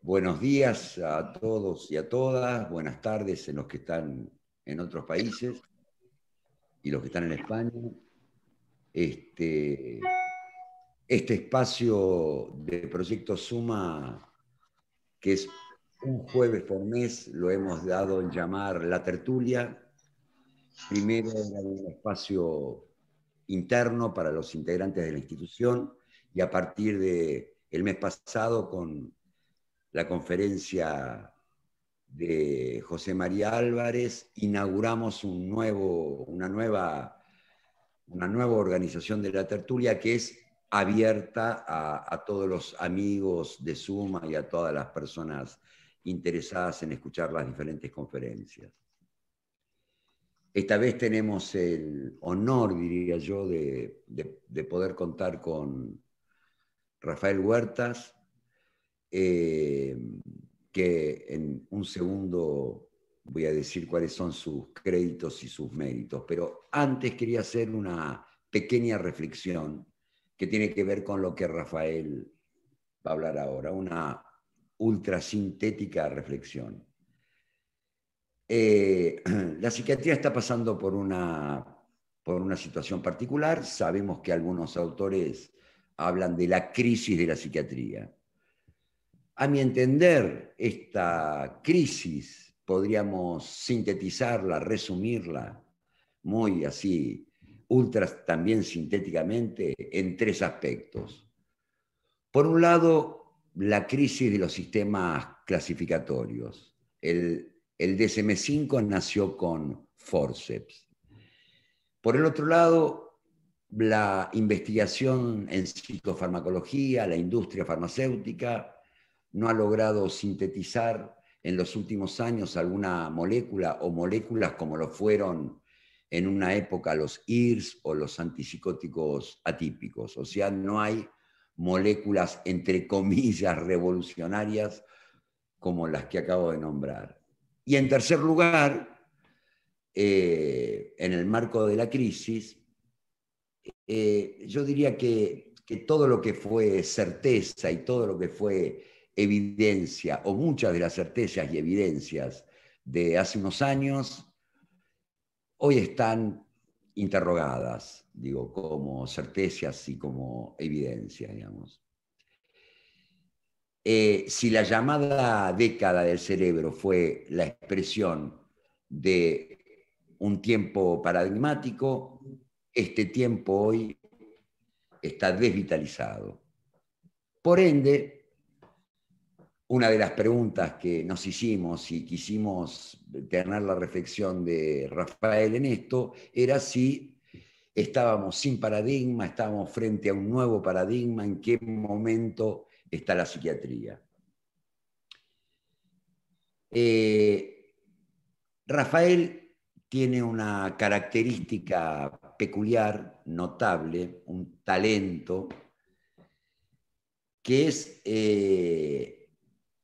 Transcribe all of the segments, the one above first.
Buenos días a todos y a todas, buenas tardes en los que están en otros países y los que están en España. Este, este espacio de Proyecto Suma, que es un jueves por mes, lo hemos dado en llamar La Tertulia. Primero era un espacio interno para los integrantes de la institución y a partir del mes pasado con la conferencia de José María Álvarez, inauguramos una nueva organización de la tertulia que es abierta a todos los amigos de Suma y a todas las personas interesadas en escuchar las diferentes conferencias. Esta vez tenemos el honor, diría yo, de poder contar con Rafael Huertas, que en un segundo voy a decir cuáles son sus créditos y sus méritos, pero antes quería hacer una pequeña reflexión que tiene que ver con lo que Rafael va a hablar ahora, una ultrasintética reflexión. La psiquiatría está pasando por una situación particular. Sabemos que algunos autores hablan de la crisis de la psiquiatría. A mi entender, esta crisis podríamos sintetizarla, resumirla, muy así, ultra también sintéticamente, en tres aspectos. Por un lado, la crisis de los sistemas clasificatorios. El DSM-5 nació con forceps. Por el otro lado, la investigación en psicofarmacología, la industria farmacéutica, no ha logrado sintetizar en los últimos años alguna molécula o moléculas como lo fueron en una época los IRS o los antipsicóticos atípicos. O sea, no hay moléculas, entre comillas, revolucionarias como las que acabo de nombrar. Y en tercer lugar, en el marco de la crisis, yo diría que todo lo que fue certeza y todo lo que fue evidencia, o muchas de las certezas y evidencias de hace unos años, hoy están interrogadas, digo, como certezas y como evidencia, digamos. Si la llamada década del cerebro fue la expresión de un tiempo paradigmático, este tiempo hoy está desvitalizado. Por ende, una de las preguntas que nos hicimos y quisimos tener la reflexión de Rafael en esto era si estábamos sin paradigma, estábamos frente a un nuevo paradigma, en qué momento está la psiquiatría. Rafael tiene una característica peculiar, notable, un talento, que es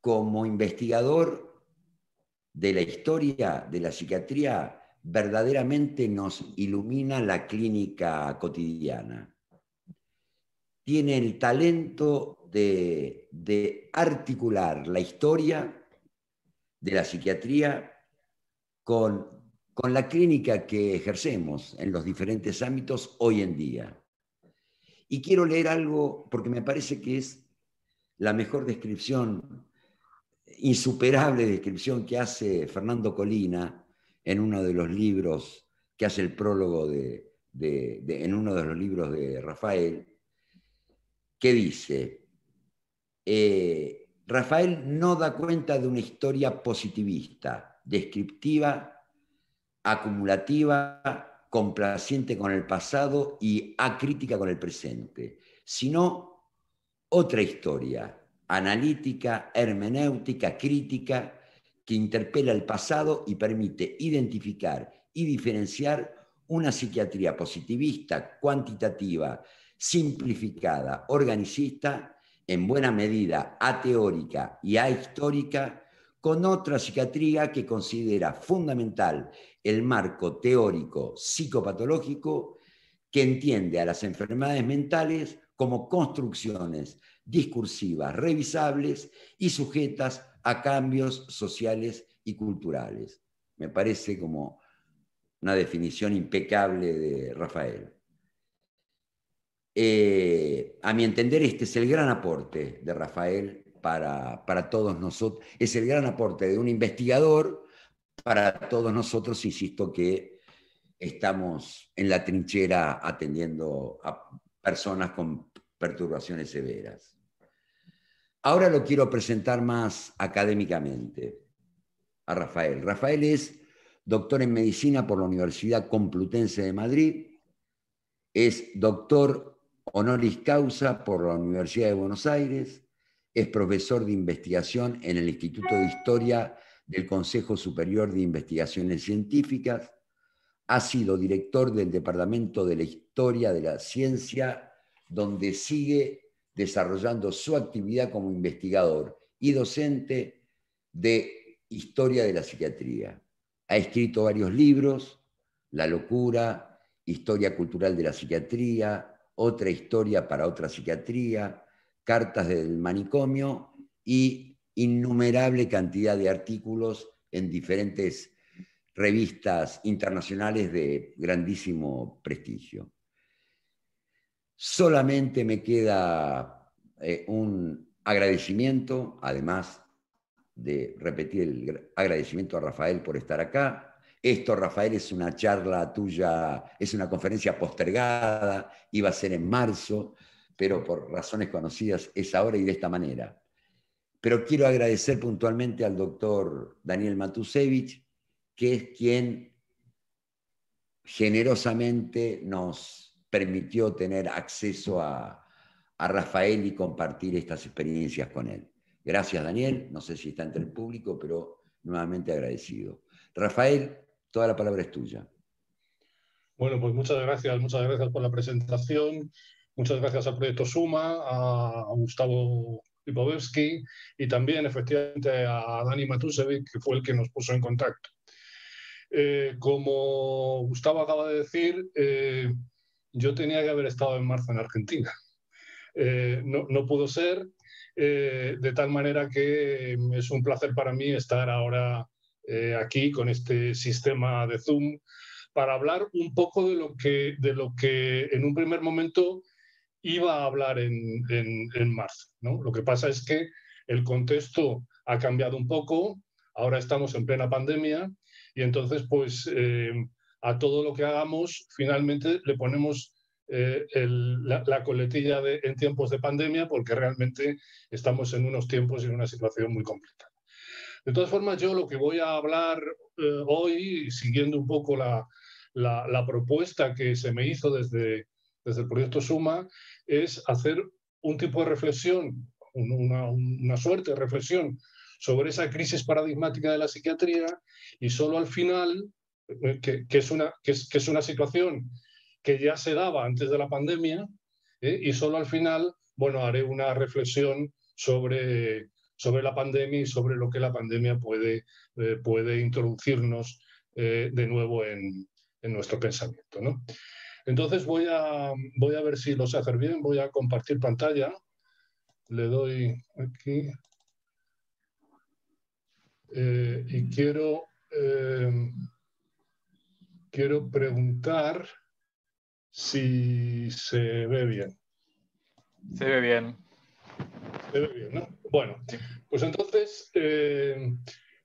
como investigador de la historia de la psiquiatría, verdaderamente nos ilumina la clínica cotidiana. Tiene el talento de articular la historia de la psiquiatría con la clínica que ejercemos en los diferentes ámbitos hoy en día. Y quiero leer algo porque me parece que es la mejor descripción, insuperable descripción que hace Fernando Colina en uno de los libros que hace el prólogo en uno de los libros de Rafael, que dice, Rafael no da cuenta de una historia positivista, descriptiva, acumulativa, complaciente con el pasado y acrítica con el presente, sino otra historia, analítica, hermenéutica, crítica, que interpela el pasado y permite identificar y diferenciar una psiquiatría positivista, cuantitativa, simplificada, organicista, en buena medida ateórica y ahistórica, con otra psiquiatría que considera fundamental el marco teórico psicopatológico, que entiende a las enfermedades mentales como construcciones discursivas, revisables y sujetas a cambios sociales y culturales. Me parece como una definición impecable de Rafael. A mi entender, este es el gran aporte de Rafael para todos nosotros, es el gran aporte de un investigador para todos nosotros, insisto, que estamos en la trinchera atendiendo a personas con perturbaciones severas. Ahora lo quiero presentar más académicamente a Rafael. Rafael es doctor en medicina por la Universidad Complutense de Madrid, es doctor honoris causa por la Universidad de Buenos Aires, es profesor de investigación en el Instituto de Historia del Consejo Superior de Investigaciones Científicas, ha sido director del Departamento de la Historia de la Ciencia, donde sigue desarrollando su actividad como investigador y docente de Historia de la Psiquiatría. Ha escrito varios libros: La locura, Historia cultural de la psiquiatría, Otra historia para otra psiquiatría, Cartas del manicomio y innumerable cantidad de artículos en diferentes revistas internacionales de grandísimo prestigio. Solamente me queda un agradecimiento, además de repetir el agradecimiento a Rafael por estar acá. Esto, Rafael, es una charla tuya, es una conferencia postergada, iba a ser en marzo, pero por razones conocidas es ahora y de esta manera. Pero quiero agradecer puntualmente al doctor Daniel Matusevich, que es quien generosamente nos permitió tener acceso a Rafael y compartir estas experiencias con él. Gracias, Daniel. No sé si está entre el público, pero nuevamente agradecido. Rafael, toda la palabra es tuya. Bueno, pues muchas gracias por la presentación, muchas gracias al Proyecto Suma, a Gustavo Lipovetsky y también efectivamente a Dani Matusevic, que fue el que nos puso en contacto. Como Gustavo acaba de decir, yo tenía que haber estado en marzo en Argentina. No pudo ser, de tal manera que es un placer para mí estar ahora aquí con este sistema de Zoom para hablar un poco de lo que en un primer momento iba a hablar en marzo, ¿no? Lo que pasa es que el contexto ha cambiado un poco, ahora estamos en plena pandemia y entonces pues a todo lo que hagamos finalmente le ponemos la coletilla en tiempos de pandemia, porque realmente estamos en unos tiempos y en una situación muy complicada. De todas formas, yo lo que voy a hablar hoy, siguiendo un poco la propuesta que se me hizo desde el proyecto Suma, es hacer un tipo de reflexión, una suerte de reflexión sobre esa crisis paradigmática de la psiquiatría, y solo al final, que es una situación que ya se daba antes de la pandemia, y solo al final, bueno, haré una reflexión sobre la pandemia y sobre lo que la pandemia puede introducirnos de nuevo en nuestro pensamiento, ¿no? Entonces voy a ver si lo sé hacer bien, voy a compartir pantalla, le doy aquí y quiero preguntar si se ve bien. Se ve bien. Se ve bien, ¿no? Bueno, pues entonces,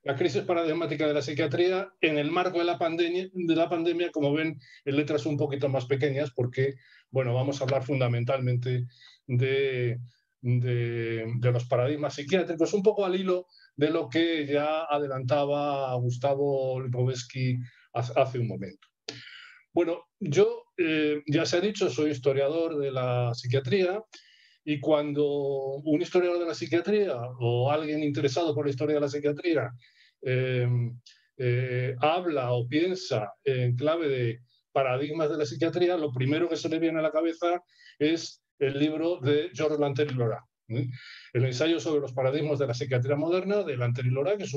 la crisis paradigmática de la psiquiatría en el marco de la pandemia, como ven, en letras un poquito más pequeñas, porque, bueno, vamos a hablar fundamentalmente de los paradigmas psiquiátricos, un poco al hilo de lo que ya adelantaba Gustavo Lipovetsky hace un momento. Bueno, yo, ya se ha dicho, soy historiador de la psiquiatría, y cuando un historiador de la psiquiatría o alguien interesado por la historia de la psiquiatría habla o piensa en clave de paradigmas de la psiquiatría, lo primero que se le viene a la cabeza es el libro de Georges Lanteri-Lorat, el ensayo sobre los paradigmas de la psiquiatría moderna de Lanteri-Lorat, que es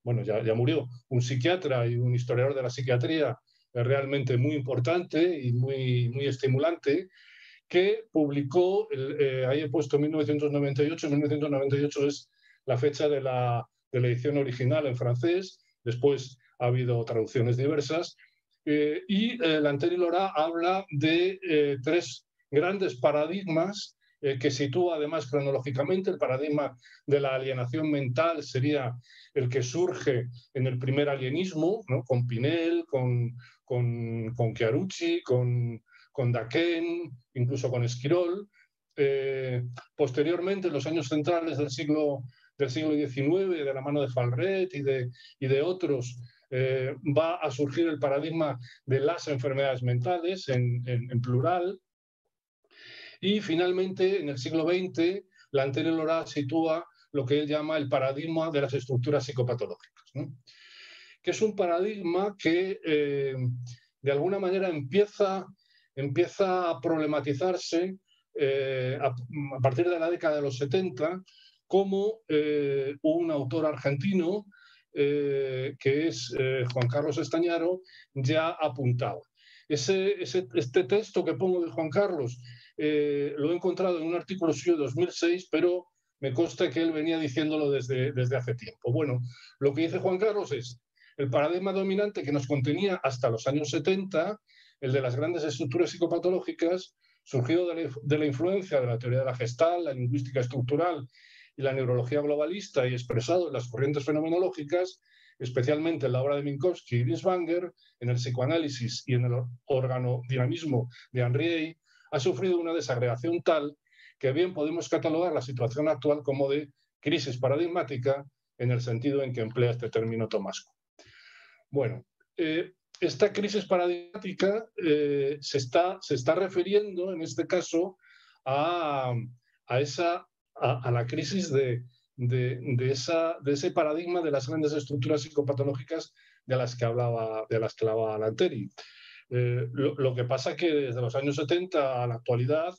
bueno, ya murió, un psiquiatra y un historiador de la psiquiatría realmente muy importante y muy estimulante, que publicó, ahí he puesto 1998, 1998 es la fecha de la edición original en francés, después ha habido traducciones diversas, y Lanteri-Lorat habla de tres grandes paradigmas que sitúa además cronológicamente. El paradigma de la alienación mental sería el que surge en el primer alienismo, ¿no? Con Pinel, con Chiarucci, con Daquin, incluso con Esquirol. Posteriormente, en los años centrales del siglo XIX, de la mano de Falret y de otros, va a surgir el paradigma de las enfermedades mentales en plural. Y finalmente, en el siglo XX, Lanteri-Lorat sitúa lo que él llama el paradigma de las estructuras psicopatológicas, ¿no? Que es un paradigma que de alguna manera empieza a problematizarse a partir de la década de los 70, como un autor argentino, que es Juan Carlos Estañaro, ya apuntaba. Este texto que pongo de Juan Carlos lo he encontrado en un artículo suyo de 2006, pero me consta que él venía diciéndolo desde hace tiempo. Bueno, lo que dice Juan Carlos es: el paradigma dominante que nos contenía hasta los años 70, el de las grandes estructuras psicopatológicas, surgido de la influencia de la teoría de la Gestalt, la lingüística estructural y la neurología globalista, y expresado en las corrientes fenomenológicas, especialmente en la obra de Minkowski y Binswanger, en el psicoanálisis y en el organodinamismo de Henriet, ha sufrido una desagregación tal que bien podemos catalogar la situación actual como de crisis paradigmática, en el sentido en que emplea este término Tomás Kuhn. Bueno, esta crisis paradigmática se está refiriendo, en este caso, a la crisis de ese paradigma de las grandes estructuras psicopatológicas de las que hablaba Lanteri. Lo que pasa es que desde los años 70 a la actualidad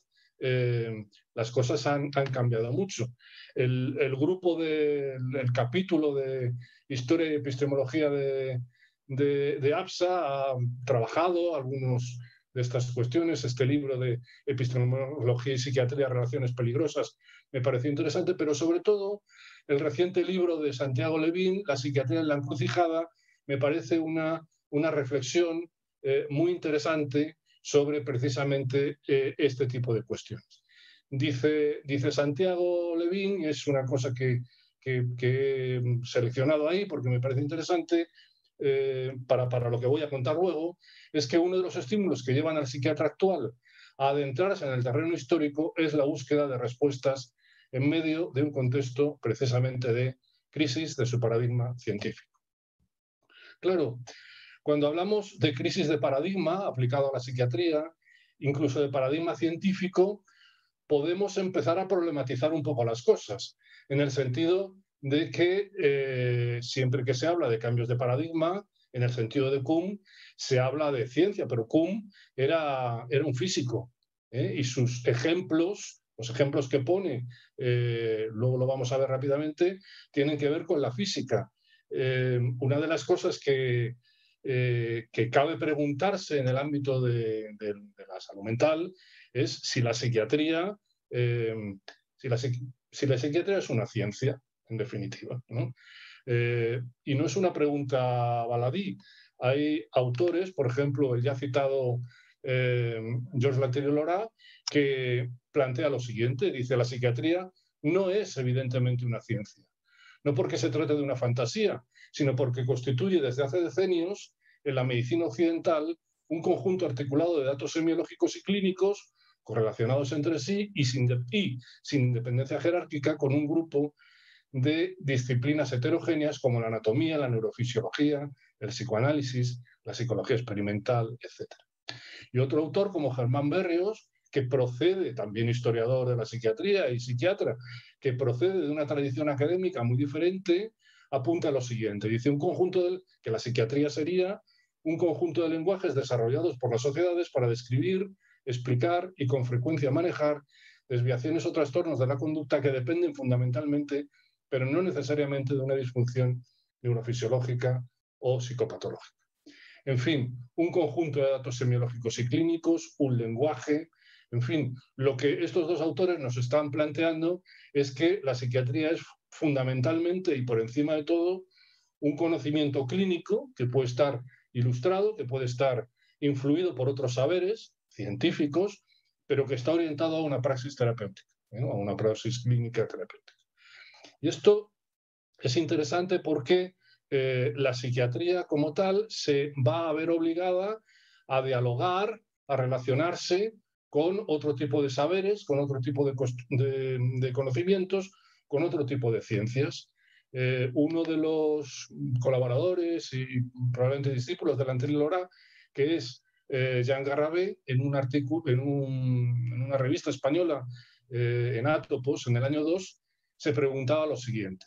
las cosas han cambiado mucho. El grupo el capítulo de Historia y Epistemología de APSA ha trabajado algunos de estas cuestiones. Este libro de Epistemología y Psiquiatría, Relaciones Peligrosas, me pareció interesante, pero sobre todo el reciente libro de Santiago Levín, La psiquiatría en la encrucijada, me parece una reflexión muy interesante sobre precisamente este tipo de cuestiones. Dice Santiago Levín, es una cosa que he seleccionado ahí porque me parece interesante para lo que voy a contar luego, es que uno de los estímulos que llevan al psiquiatra actual a adentrarse en el terreno histórico es la búsqueda de respuestas en medio de un contexto precisamente de crisis de su paradigma científico. Claro, cuando hablamos de crisis de paradigma aplicado a la psiquiatría, incluso de paradigma científico, podemos empezar a problematizar un poco las cosas, en el sentido de que siempre que se habla de cambios de paradigma, en el sentido de Kuhn, se habla de ciencia, pero Kuhn era un físico, y sus ejemplos, los ejemplos que pone, luego lo vamos a ver rápidamente, tienen que ver con la física. Una de las cosas que cabe preguntarse en el ámbito de la salud mental es si la psiquiatría, si la psiquiatría es una ciencia, en definitiva, ¿no? Y no es una pregunta baladí. Hay autores, por ejemplo, el ya citado Georges Lanteri-Lorat, que plantea lo siguiente, dice: la psiquiatría no es evidentemente una ciencia, no porque se trate de una fantasía, sino porque constituye desde hace decenios en la medicina occidental un conjunto articulado de datos semiológicos y clínicos correlacionados entre sí y sin independencia jerárquica, con un grupo de disciplinas heterogéneas como la anatomía, la neurofisiología, el psicoanálisis, la psicología experimental, etc. Y otro autor como Germán Berrios, que procede, también historiador de la psiquiatría y psiquiatra, que procede de una tradición académica muy diferente, apunta a lo siguiente. Dice que la psiquiatría sería un conjunto de lenguajes desarrollados por las sociedades para describir, explicar y con frecuencia manejar desviaciones o trastornos de la conducta que dependen fundamentalmente, pero no necesariamente, de una disfunción neurofisiológica o psicopatológica. En fin, un conjunto de datos semiológicos y clínicos, un lenguaje En fin, lo que estos dos autores nos están planteando es que la psiquiatría es fundamentalmente y por encima de todo un conocimiento clínico que puede estar ilustrado, que puede estar influido por otros saberes científicos, pero que está orientado a una praxis terapéutica, a una praxis clínica terapéutica. Y esto es interesante porque la psiquiatría como tal se va a ver obligada a dialogar, a relacionarse con otro tipo de saberes, con otro tipo de conocimientos, con otro tipo de ciencias. Uno de los colaboradores y probablemente discípulos de Landry Lora, que es Jean Garrabé, en un artículo, en una revista española, en Atopos, en el año 2, se preguntaba lo siguiente: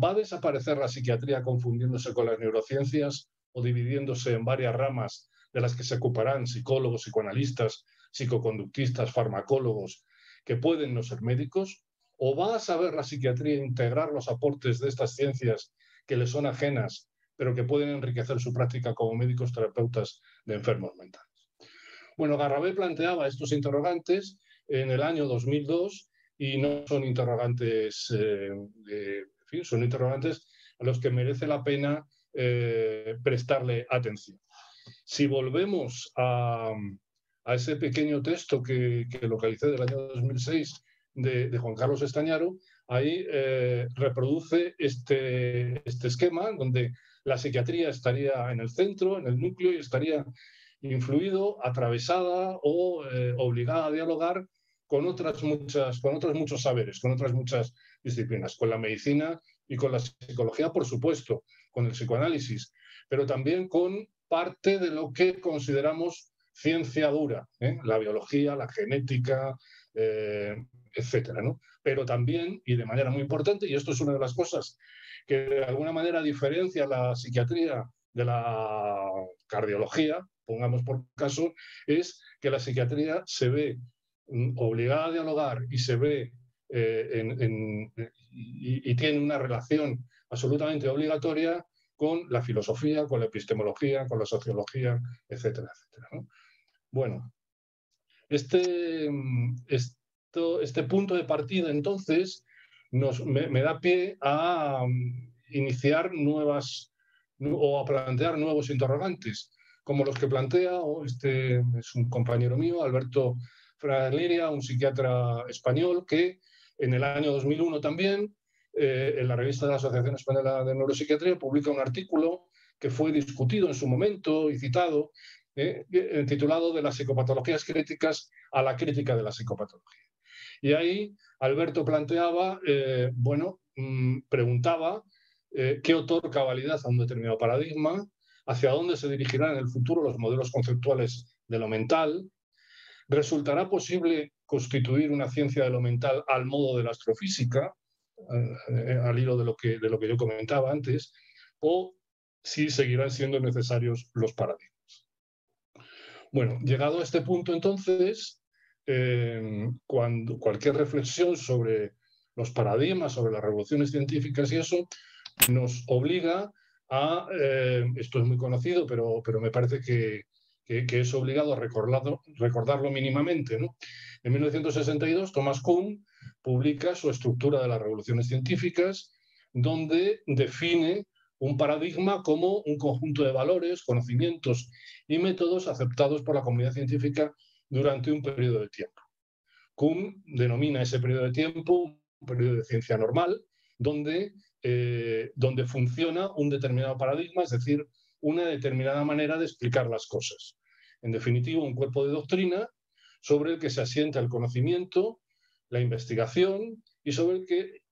¿va a desaparecer la psiquiatría confundiéndose con las neurociencias o dividiéndose en varias ramas de las que se ocuparán psicólogos, psicoanalistas, psicoconductistas, farmacólogos, que pueden no ser médicos? ¿O va a saber la psiquiatría integrar los aportes de estas ciencias que le son ajenas, pero que pueden enriquecer su práctica como médicos terapeutas de enfermos mentales? Bueno, Garrabé planteaba estos interrogantes en el año 2002 y no son interrogantes, en fin, son interrogantes a los que merece la pena prestarle atención. Si volvemos a ese pequeño texto que localicé del año 2006 de Juan Carlos Estañaro, ahí reproduce este esquema donde la psiquiatría estaría en el centro, en el núcleo, y estaría influido, atravesada o obligada a dialogar con otros muchos saberes, con otras muchas disciplinas, con la medicina y con la psicología, por supuesto, con el psicoanálisis, pero también con parte de lo que consideramos ciencia dura, la biología, la genética, etcétera, ¿no? Pero también, y de manera muy importante, y esto es una de las cosas que de alguna manera diferencia la psiquiatría de la cardiología, pongamos por caso, es que la psiquiatría se ve obligada a dialogar y se ve y tiene una relación absolutamente obligatoria con la filosofía, con la epistemología, con la sociología, etcétera, etcétera, ¿no? Bueno, este punto de partida, entonces, me da pie a iniciar o a plantear nuevos interrogantes, como los que plantea es un compañero mío, Alberto Fragleria, un psiquiatra español que en el año 2001 también, en la revista de la Asociación Española de Neuropsiquiatría, publica un artículo que fue discutido en su momento y citado, titulado "De las psicopatologías críticas a la crítica de la psicopatología". Y ahí Alberto planteaba, preguntaba qué otorga validad a un determinado paradigma, hacia dónde se dirigirán en el futuro los modelos conceptuales de lo mental, ¿resultará posible constituir una ciencia de lo mental al modo de la astrofísica, al hilo de lo que yo comentaba antes, o si seguirán siendo necesarios los paradigmas? Bueno, llegado a este punto, entonces, cuando cualquier reflexión sobre los paradigmas, sobre las revoluciones científicas y eso, nos obliga a, esto es muy conocido, pero me parece que es obligado a recordarlo mínimamente, ¿no? En 1962, Thomas Kuhn publica su Estructura de las revoluciones científicas, donde define un paradigma como un conjunto de valores, conocimientos y métodos aceptados por la comunidad científica durante un periodo de tiempo. Kuhn denomina ese periodo de tiempo un periodo de ciencia normal, donde funciona un determinado paradigma, es decir, una determinada manera de explicar las cosas. En definitiva, un cuerpo de doctrina sobre el que se asienta el conocimiento, la investigación y sobre el que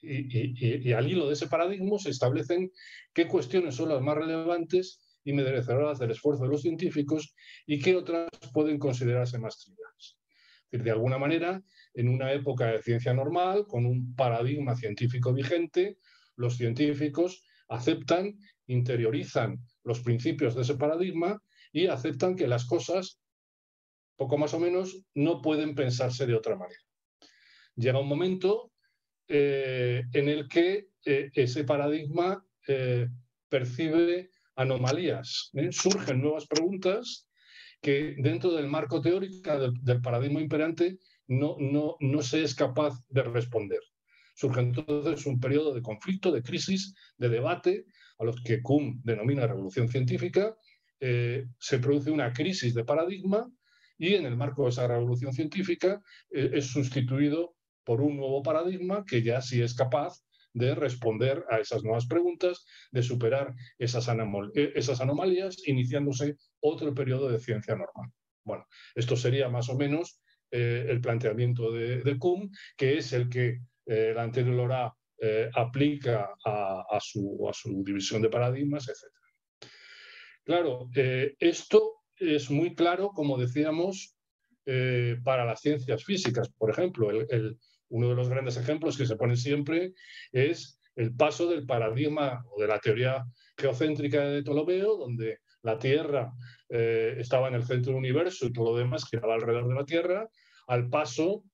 y al hilo de ese paradigma se establecen qué cuestiones son las más relevantes y merecedoras del esfuerzo de los científicos y qué otras pueden considerarse más triviales. Es decir, de alguna manera, en una época de ciencia normal, con un paradigma científico vigente, los científicos aceptan, interiorizan los principios de ese paradigma y aceptan que las cosas, poco más o menos, no pueden pensarse de otra manera. Llega un momento en el que ese paradigma percibe anomalías. Surgen nuevas preguntas que dentro del marco teórico del paradigma imperante no se es capaz de responder. Surge entonces un periodo de conflicto, de crisis, de debate, a los que Kuhn denomina revolución científica. Se produce una crisis de paradigma y en el marco de esa revolución científica es sustituido por un nuevo paradigma que ya sí es capaz de responder a esas nuevas preguntas, de superar esas anomalías, iniciándose otro periodo de ciencia normal. Bueno, esto sería más o menos el planteamiento de Kuhn, que es el que la anterior aplica a su división de paradigmas, etc. Claro, esto es muy claro, como decíamos, para las ciencias físicas. Por ejemplo, uno de los grandes ejemplos que se pone siempre es el paso del paradigma o de la teoría geocéntrica de Ptolomeo, donde la Tierra estaba en el centro del universo y todo lo demás giraba alrededor de la Tierra, el paso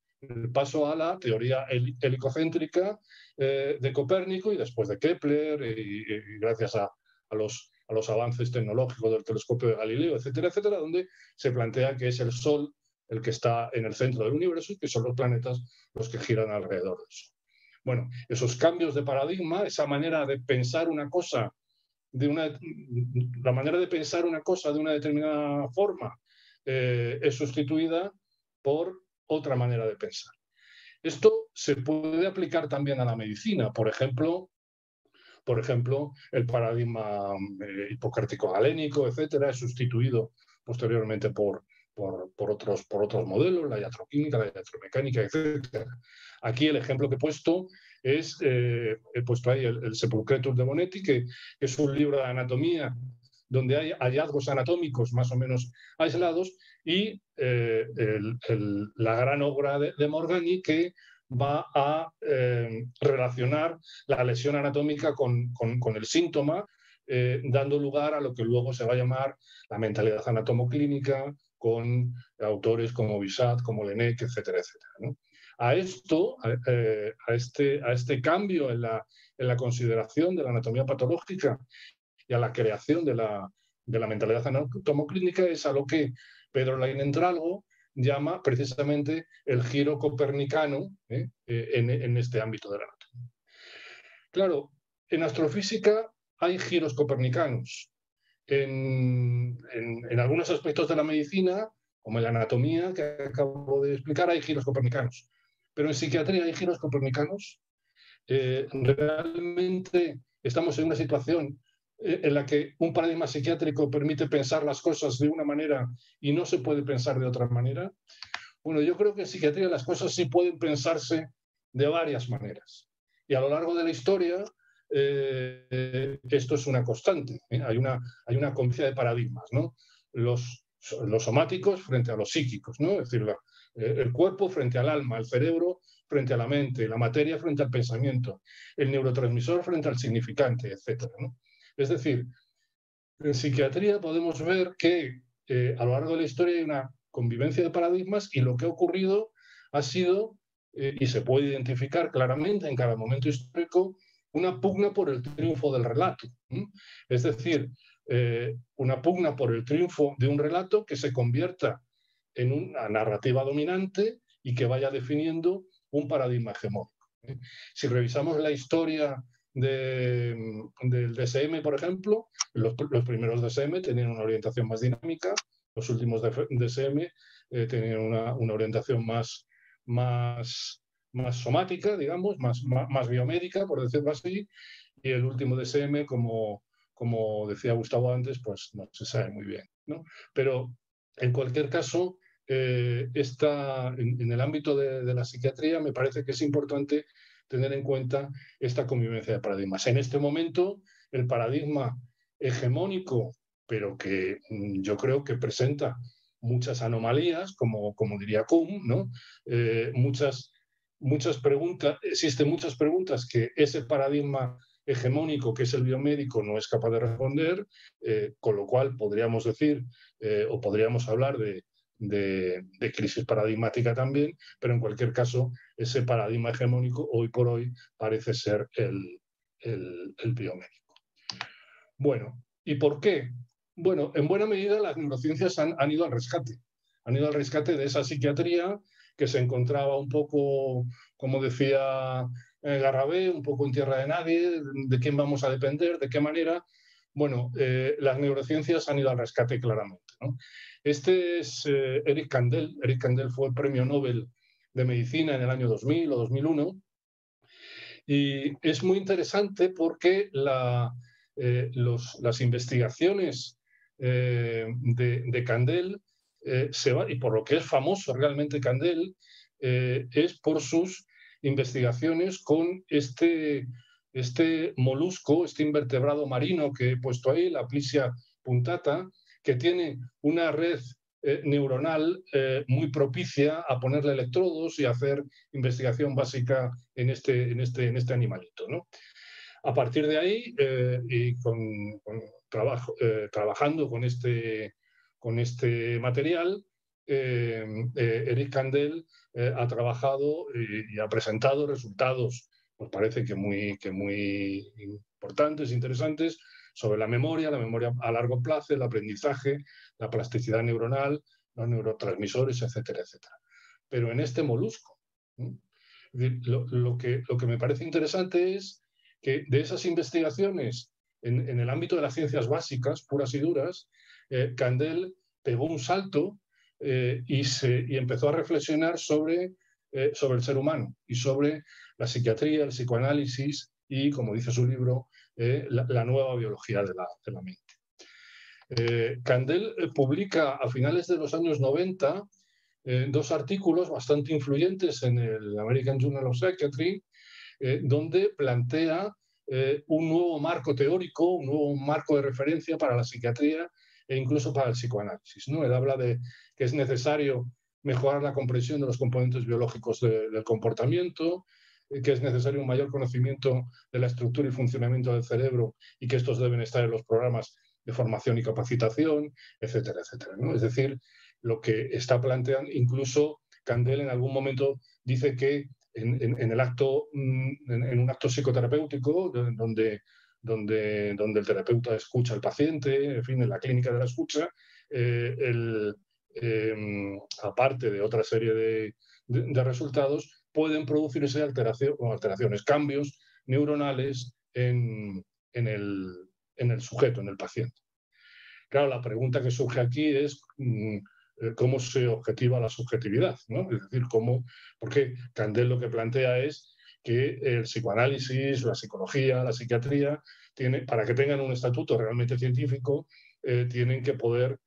a la teoría helicocéntrica de Copérnico y después de Kepler, y gracias a los avances tecnológicos del telescopio de Galileo, etcétera, etcétera, donde se plantea que es el Sol el que está en el centro del universo y que son los planetas los que giran alrededor de eso. Bueno, esos cambios de paradigma, esa manera de pensar una cosa, la manera de pensar una cosa de una determinada forma es sustituida por otra manera de pensar. Esto se puede aplicar también a la medicina. Por ejemplo, el paradigma hipocártico-galénico, etcétera, es sustituido posteriormente por otros modelos, la iatroquímica, la iatromecánica, etcétera. Aquí el ejemplo que he puesto es, he puesto ahí el Sepulcretum de Bonetti, que es un libro de anatomía donde hay hallazgos anatómicos más o menos aislados, y la gran obra de Morgagni, que va a relacionar la lesión anatómica con el síntoma, dando lugar a lo que luego se va a llamar la mentalidad anatomoclínica, con autores como Bichat, como Laennec, etcétera, etcétera, ¿no? A esto, a este cambio en la consideración de la anatomía patológica y a la creación de la mentalidad anatomoclínica, es a lo que Pedro Leinentralgo llama precisamente el giro copernicano en este ámbito de la anatomía. Claro, en astrofísica hay giros copernicanos. En algunos aspectos de la medicina, como en la anatomía que acabo de explicar, hay giros copernicanos. Pero en psiquiatría hay giros copernicanos. Realmente estamos en una situación en la que un paradigma psiquiátrico permite pensar las cosas de una manera y no se puede pensar de otra manera. Bueno, yo creo que en psiquiatría las cosas sí pueden pensarse de varias maneras. Y a lo largo de la historia esto es una constante. Hay una convivencia de paradigmas, ¿no? Los somáticos frente a los psíquicos, ¿no? Es decir, el cuerpo frente al alma, el cerebro frente a la mente, la materia frente al pensamiento, el neurotransmisor frente al significante, etc., ¿no? Es decir, en psiquiatría podemos ver que a lo largo de la historia hay una convivencia de paradigmas, y lo que ha ocurrido ha sido, y se puede identificar claramente en cada momento histórico, una pugna por el triunfo del relato. Es decir, una pugna por el triunfo de un relato que se convierta en una narrativa dominante y que vaya definiendo un paradigma hegemónico. Si revisamos la historia del DSM, por ejemplo, los primeros DSM tenían una orientación más dinámica, los últimos DSM tenían una orientación más somática, digamos, más biomédica, por decirlo así, y el último DSM, como decía Gustavo antes, pues no se sabe muy bien, ¿no? Pero en cualquier caso, en el ámbito de la psiquiatría me parece que es importante tener en cuenta esta convivencia de paradigmas. En este momento, el paradigma hegemónico, pero que yo creo que presenta muchas anomalías, como diría Kuhn, ¿no? Muchas preguntas, existen muchas preguntas que ese paradigma hegemónico, que es el biomédico, no es capaz de responder, con lo cual podríamos decir, o podríamos hablar de crisis paradigmática también, pero en cualquier caso, ese paradigma hegemónico hoy por hoy parece ser el biomédico. Bueno, ¿y por qué? Bueno, en buena medida las neurociencias han ido al rescate. Han ido al rescate de esa psiquiatría que se encontraba un poco, como decía Garrabé, un poco en tierra de nadie, de quién vamos a depender, de qué manera. Bueno, las neurociencias han ido al rescate claramente, ¿no? Este es Eric Kandel. Eric Kandel fue el premio Nobel de Medicina en el año 2000 o 2001. Y es muy interesante porque las investigaciones de Kandel y por lo que es famoso realmente Kandel, es por sus investigaciones con este molusco, este invertebrado marino que he puesto ahí, la Aplysia punctata, que tiene una red neuronal muy propicia a ponerle electrodos y hacer investigación básica en este animalito, ¿no? A partir de ahí, y trabajando con este material, Eric Kandel ha trabajado y ha presentado resultados, pues parece que muy importantes, interesantes, sobre la memoria a largo plazo, el aprendizaje, la plasticidad neuronal, los neurotransmisores, etcétera, etcétera. Pero en este molusco, ¿no? Lo que me parece interesante es que de esas investigaciones en el ámbito de las ciencias básicas, puras y duras, Kandel pegó un salto y empezó a reflexionar sobre el ser humano y sobre la psiquiatría, el psicoanálisis y, como dice su libro, la nueva biología de la mente. Kandel publica a finales de los años 90 dos artículos bastante influyentes en el American Journal of Psychiatry, donde plantea un nuevo marco teórico, un nuevo marco de referencia para la psiquiatría e incluso para el psicoanálisis, ¿no? Él habla de que es necesario mejorar la comprensión de los componentes biológicos del comportamiento, que es necesario un mayor conocimiento de la estructura y funcionamiento del cerebro y que estos deben estar en los programas de formación y capacitación, etcétera, etcétera, ¿no? Es decir, lo que está planteando, incluso Kandel en algún momento dice que en un acto psicoterapéutico donde el terapeuta escucha al paciente, en fin, en la clínica de la escucha, aparte de otra serie de resultados, pueden producirse alteraciones, cambios neuronales en el sujeto, en el paciente. Claro, la pregunta que surge aquí es cómo se objetiva la subjetividad, ¿no? Es decir, porque Kandel lo que plantea es que el psicoanálisis, la psicología, la psiquiatría, para que tengan un estatuto realmente científico, tienen que poder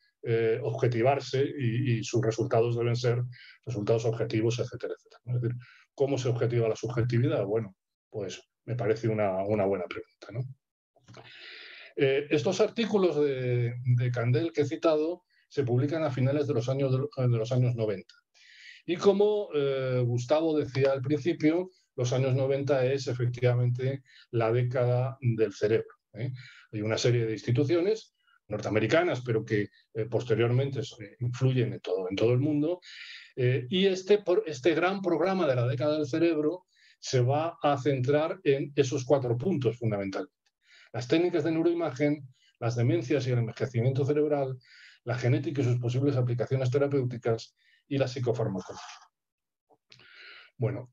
objetivarse y sus resultados deben ser resultados objetivos, etcétera, etcétera. Es decir, ¿cómo se objetiva la subjetividad? Bueno, pues me parece una buena pregunta, ¿no? Estos artículos de Kandel que he citado se publican a finales de los años 90. Y como Gustavo decía al principio, los años 90 es efectivamente la década del cerebro, ¿eh? Hay una serie de instituciones norteamericanas, pero que posteriormente influyen en todo el mundo. Y este gran programa de la década del cerebro se va a centrar en esos 4 puntos fundamentales: las técnicas de neuroimagen, las demencias y el envejecimiento cerebral, la genética y sus posibles aplicaciones terapéuticas y la psicofarmacología. Bueno,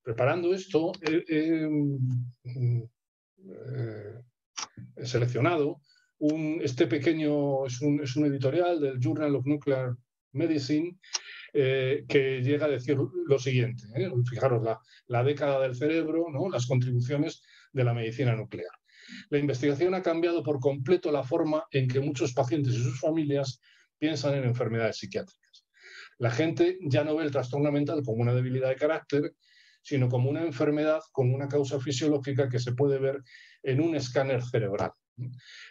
preparando esto, he seleccionado este pequeño, es un editorial del Journal of Nuclear Medicine, que llega a decir lo siguiente, fijaros, la década del cerebro, ¿no? Las contribuciones de la medicina nuclear. La investigación ha cambiado por completo la forma en que muchos pacientes y sus familias piensan en enfermedades psiquiátricas. La gente ya no ve el trastorno mental como una debilidad de carácter, sino como una enfermedad con una causa fisiológica que se puede ver en un escáner cerebral.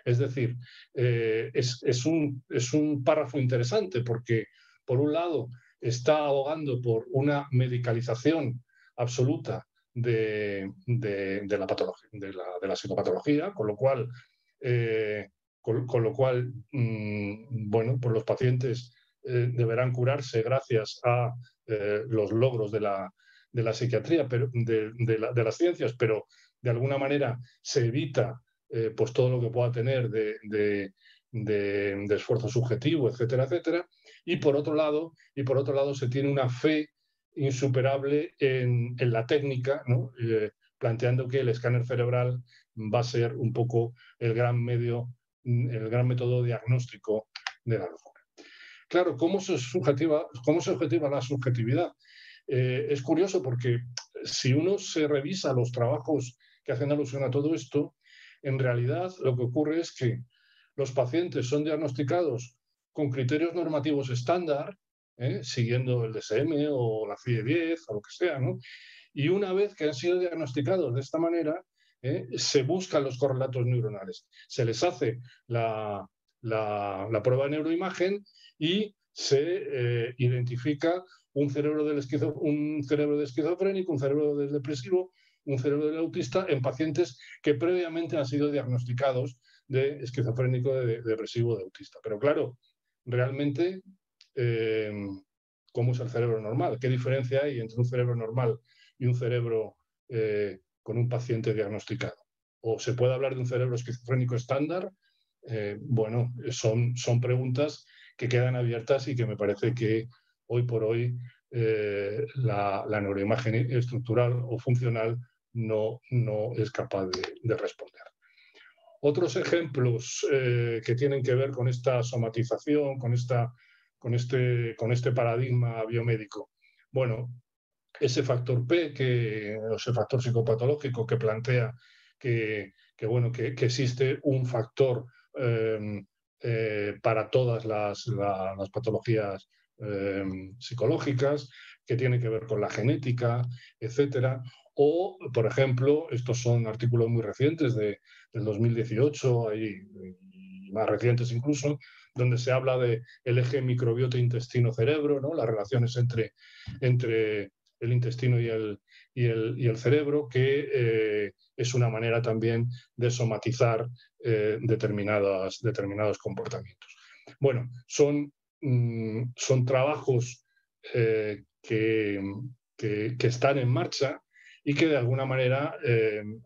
Es decir, es un párrafo interesante porque, por un lado, está abogando por una medicalización absoluta de la patología, de la psicopatología, con lo cual, bueno, pues los pacientes deberán curarse gracias a los logros de la psiquiatría, pero de las ciencias, pero de alguna manera se evita pues todo lo que pueda tener de esfuerzo subjetivo, etcétera, etcétera. Y por otro lado se tiene una fe insuperable en la técnica, ¿no? Planteando que el escáner cerebral va a ser un poco el gran método diagnóstico de la locura. Claro, ¿cómo se objetiva la subjetividad? Es curioso porque si uno se revisa los trabajos que hacen alusión a todo esto, en realidad lo que ocurre es que los pacientes son diagnosticados con criterios normativos estándar, siguiendo el DSM o la CIE-10 o lo que sea, ¿no? Y una vez que han sido diagnosticados de esta manera, se buscan los correlatos neuronales. Se les hace la prueba de neuroimagen y se identifica un cerebro de esquizofrénico, un cerebro del depresivo, un cerebro del autista en pacientes que previamente han sido diagnosticados de esquizofrénico, de depresivo, de autista. Pero claro, realmente, ¿cómo es el cerebro normal? ¿Qué diferencia hay entre un cerebro normal y un cerebro con un paciente diagnosticado? ¿O se puede hablar de un cerebro esquizofrénico estándar? Bueno, son preguntas que quedan abiertas y que me parece que hoy por hoy la neuroimagen estructural o funcional no es capaz de responder. Otros ejemplos que tienen que ver con esta somatización, con este paradigma biomédico. Bueno, ese factor P, ese factor psicopatológico que plantea que existe un factor para todas las patologías psicológicas, que tiene que ver con la genética, etcétera. O, por ejemplo, estos son artículos muy recientes del 2018, y más recientes incluso, donde se habla del eje microbiota intestino-cerebro, ¿no? Las relaciones entre el intestino y el cerebro, que es una manera también de somatizar determinados comportamientos. Bueno, son trabajos que están en marcha y que de alguna manera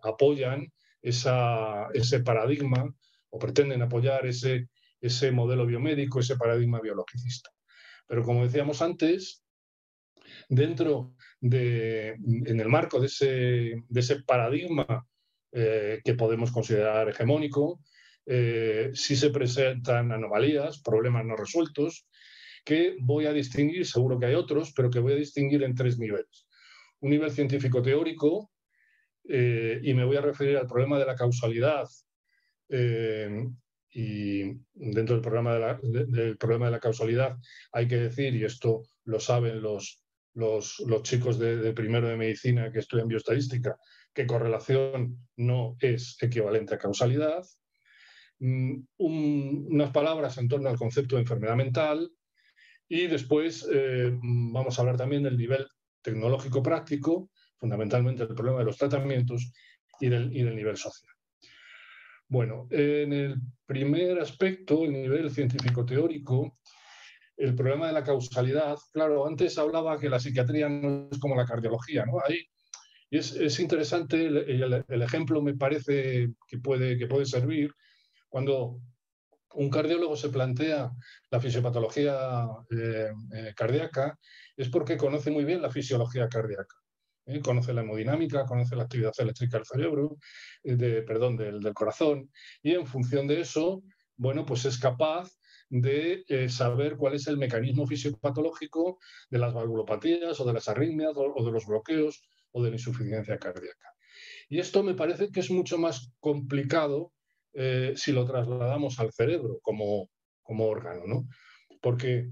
apoyan ese paradigma o pretenden apoyar ese modelo biomédico, ese paradigma biologicista. Pero como decíamos antes, en el marco de ese paradigma que podemos considerar hegemónico, sí se presentan anomalías, problemas no resueltos, que voy a distinguir, seguro que hay otros, pero que voy a distinguir en 3 niveles. Un nivel científico-teórico, y me voy a referir al problema de la causalidad, y dentro del problema de la causalidad hay que decir, y esto lo saben los chicos de primero de medicina que estudian bioestadística, que correlación no es equivalente a causalidad. Unas palabras en torno al concepto de enfermedad mental, y después vamos a hablar también del nivel tecnológico práctico, fundamentalmente el problema de los tratamientos y del nivel social. Bueno, en el primer aspecto, el nivel científico-teórico, el problema de la causalidad, claro, antes hablaba que la psiquiatría no es como la cardiología, ¿no? Ahí es interesante, el ejemplo me parece que puede servir cuando un cardiólogo se plantea la fisiopatología cardíaca, es porque conoce muy bien la fisiología cardíaca. Conoce la hemodinámica, conoce la actividad eléctrica del cerebro, del corazón, y en función de eso, bueno, pues es capaz de saber cuál es el mecanismo fisiopatológico de las valvulopatías o de las arritmias o de los bloqueos o de la insuficiencia cardíaca. Y esto me parece que es mucho más complicado si lo trasladamos al cerebro como órgano, ¿no? Porque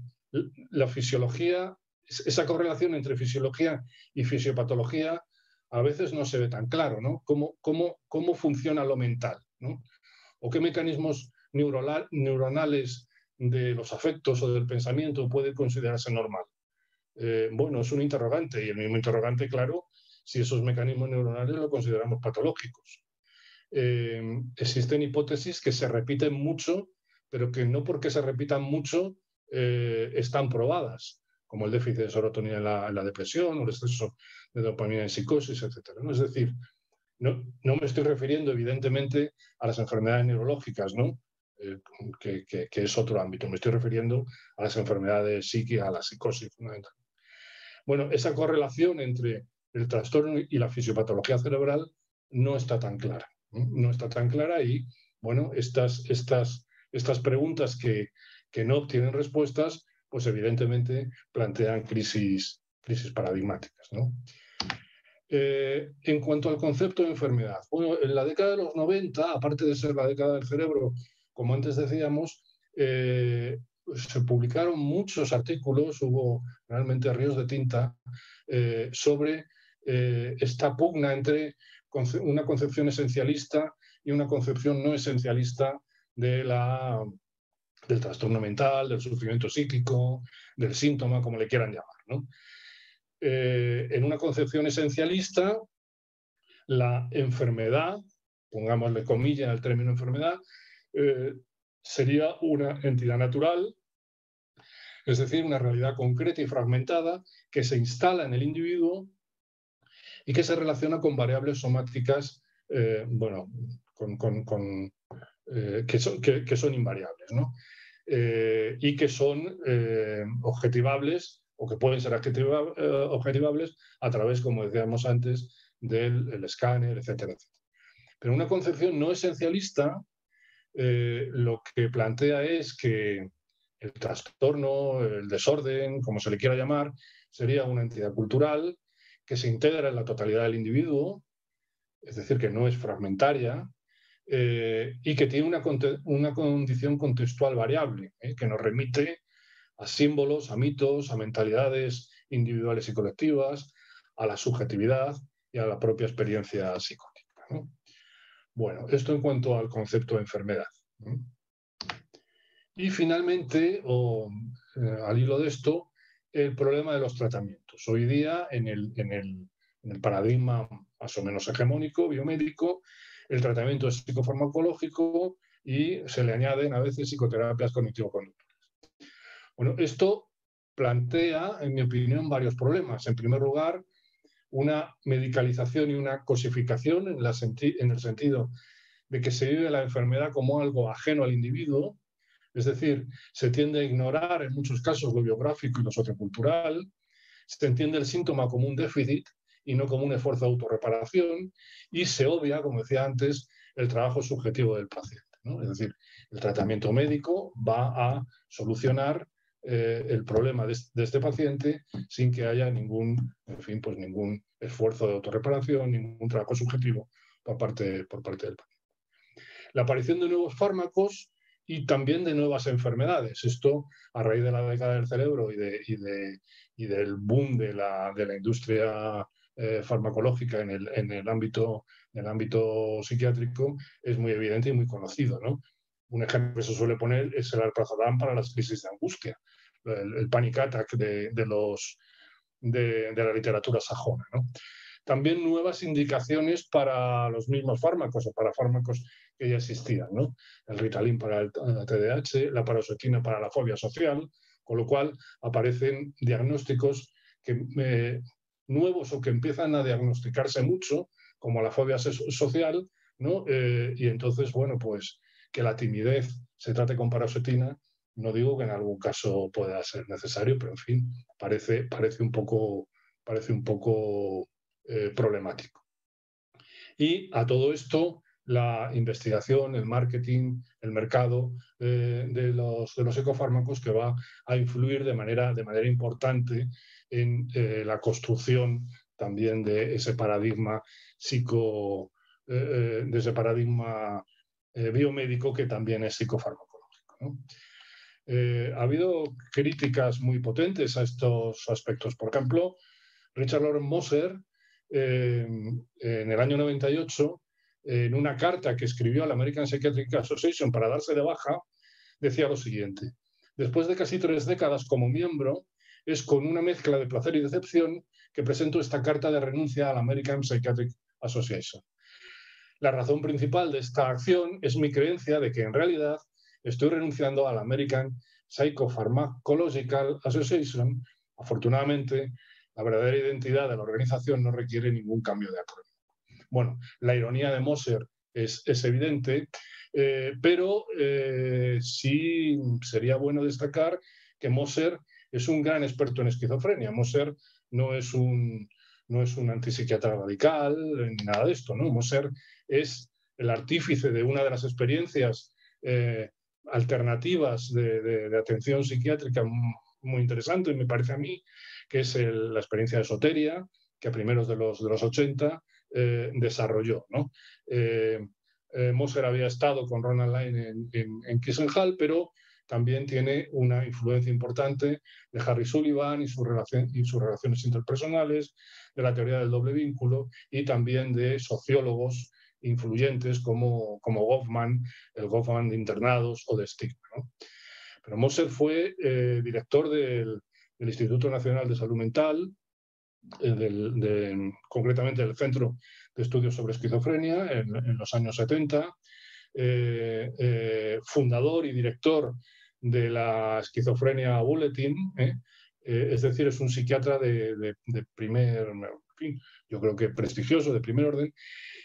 la fisiología, esa correlación entre fisiología y fisiopatología a veces no se ve tan claro, ¿no? ¿Cómo funciona lo mental, ¿no? ¿O qué mecanismos neuronales de los afectos o del pensamiento puede considerarse normal? Bueno, es un interrogante, y el mismo interrogante, claro, si esos mecanismos neuronales lo consideramos patológicos. Existen hipótesis que se repiten mucho, pero que no porque se repitan mucho están probadas, como el déficit de serotonina en la depresión o el exceso de dopamina en psicosis, etc., ¿no? Es decir, No me estoy refiriendo, evidentemente, a las enfermedades neurológicas, ¿no? Que es otro ámbito. Me estoy refiriendo a las enfermedades psíquicas, a la psicosis fundamental. Bueno, esa correlación entre el trastorno y la fisiopatología cerebral no está tan clara. No está tan clara y, bueno, estas preguntas que no obtienen respuestas, pues evidentemente plantean crisis paradigmáticas, ¿no? En cuanto al concepto de enfermedad, bueno, en la década de los 90, aparte de ser la década del cerebro, como antes decíamos, se publicaron muchos artículos, hubo realmente ríos de tinta sobre esta pugna entre una concepción esencialista y una concepción no esencialista del trastorno mental, del sufrimiento psíquico, del síntoma, como le quieran llamar, ¿no? En una concepción esencialista, la enfermedad, pongámosle comillas al término enfermedad, sería una entidad natural, es decir, una realidad concreta y fragmentada que se instala en el individuo y que se relaciona con variables somáticas, bueno, que son invariables, ¿no? Y que son objetivables o que pueden ser objetivables a través, como decíamos antes, del escáner, etcétera, etcétera. Pero una concepción no esencialista lo que plantea es que el trastorno, el desorden, como se le quiera llamar, sería una entidad cultural que se integra en la totalidad del individuo, es decir, que no es fragmentaria, y que tiene una condición contextual variable, que nos remite a símbolos, a mitos, a mentalidades individuales y colectivas, a la subjetividad y a la propia experiencia psicótica, ¿no? Bueno, esto en cuanto al concepto de enfermedad, ¿no? Y finalmente, al hilo de esto, el problema de los tratamientos. Hoy día, en el paradigma más o menos hegemónico, biomédico, el tratamiento es psicofarmacológico y se le añaden a veces psicoterapias cognitivo-conductuales. Bueno, esto plantea, en mi opinión, varios problemas. En primer lugar, una medicalización y una cosificación en el sentido de que se vive la enfermedad como algo ajeno al individuo, es decir, se tiende a ignorar en muchos casos lo biográfico y lo sociocultural, se entiende el síntoma como un déficit y no como un esfuerzo de autorreparación, y se obvia, como decía antes, el trabajo subjetivo del paciente, ¿no? Es decir, el tratamiento médico va a solucionar el problema de este paciente sin que haya ningún esfuerzo de autorreparación, ningún trabajo subjetivo por parte del paciente. La aparición de nuevos fármacos y también de nuevas enfermedades. Esto a raíz de la década del cerebro y del boom de la industria farmacológica en el ámbito psiquiátrico es muy evidente y muy conocido, ¿no? Un ejemplo que se suele poner es el alprazolam para las crisis de angustia, el panic attack de la literatura sajona, ¿no? También nuevas indicaciones para los mismos fármacos o para fármacos que ya existían, ¿no? El Ritalin para el TDAH, la paroxetina para la fobia social, con lo cual aparecen diagnósticos nuevos o que empiezan a diagnosticarse mucho, como la fobia social, ¿no? Y entonces, bueno, pues que la timidez se trate con paroxetina, no digo que en algún caso pueda ser necesario, pero en fin, parece un poco problemático. Y a todo esto, la investigación, el marketing, el mercado de los ecofármacos que va a influir de manera importante en la construcción también de ese paradigma biomédico que también es psicofarmacológico, ¿no? Ha habido críticas muy potentes a estos aspectos. Por ejemplo, Richard Lawrence Moser, en el año 98, en una carta que escribió a la American Psychiatric Association para darse de baja, decía lo siguiente: después de casi 3 décadas como miembro, es con una mezcla de placer y decepción que presento esta carta de renuncia a la American Psychiatric Association. La razón principal de esta acción es mi creencia de que en realidad estoy renunciando a la American Psychopharmacological Association. Afortunadamente, la verdadera identidad de la organización no requiere ningún cambio de acrónimo. Bueno, la ironía de Moser es evidente, pero sí sería bueno destacar que Moser es un gran experto en esquizofrenia. Moser no es un antipsiquiatra radical ni nada de esto, ¿no? Moser es el artífice de una de las experiencias alternativas de atención psiquiátrica muy interesante, me parece a mí, que es la experiencia de Soteria, que a primeros de los 80 desarrolló, ¿no? Moser había estado con Ronald Line en Kissenhall, pero también tiene una influencia importante de Harry Sullivan y sus relaciones interpersonales, de la teoría del doble vínculo y también de sociólogos influyentes como Goffman, el Goffman de internados o de estigma, ¿no? Pero Moser fue director del Instituto Nacional de Salud Mental, concretamente del Centro de Estudios sobre Esquizofrenia en los años 70, fundador y director de la Esquizofrenia Bulletin, es decir, es un psiquiatra de primer, en fin, yo creo que prestigioso, de primer orden,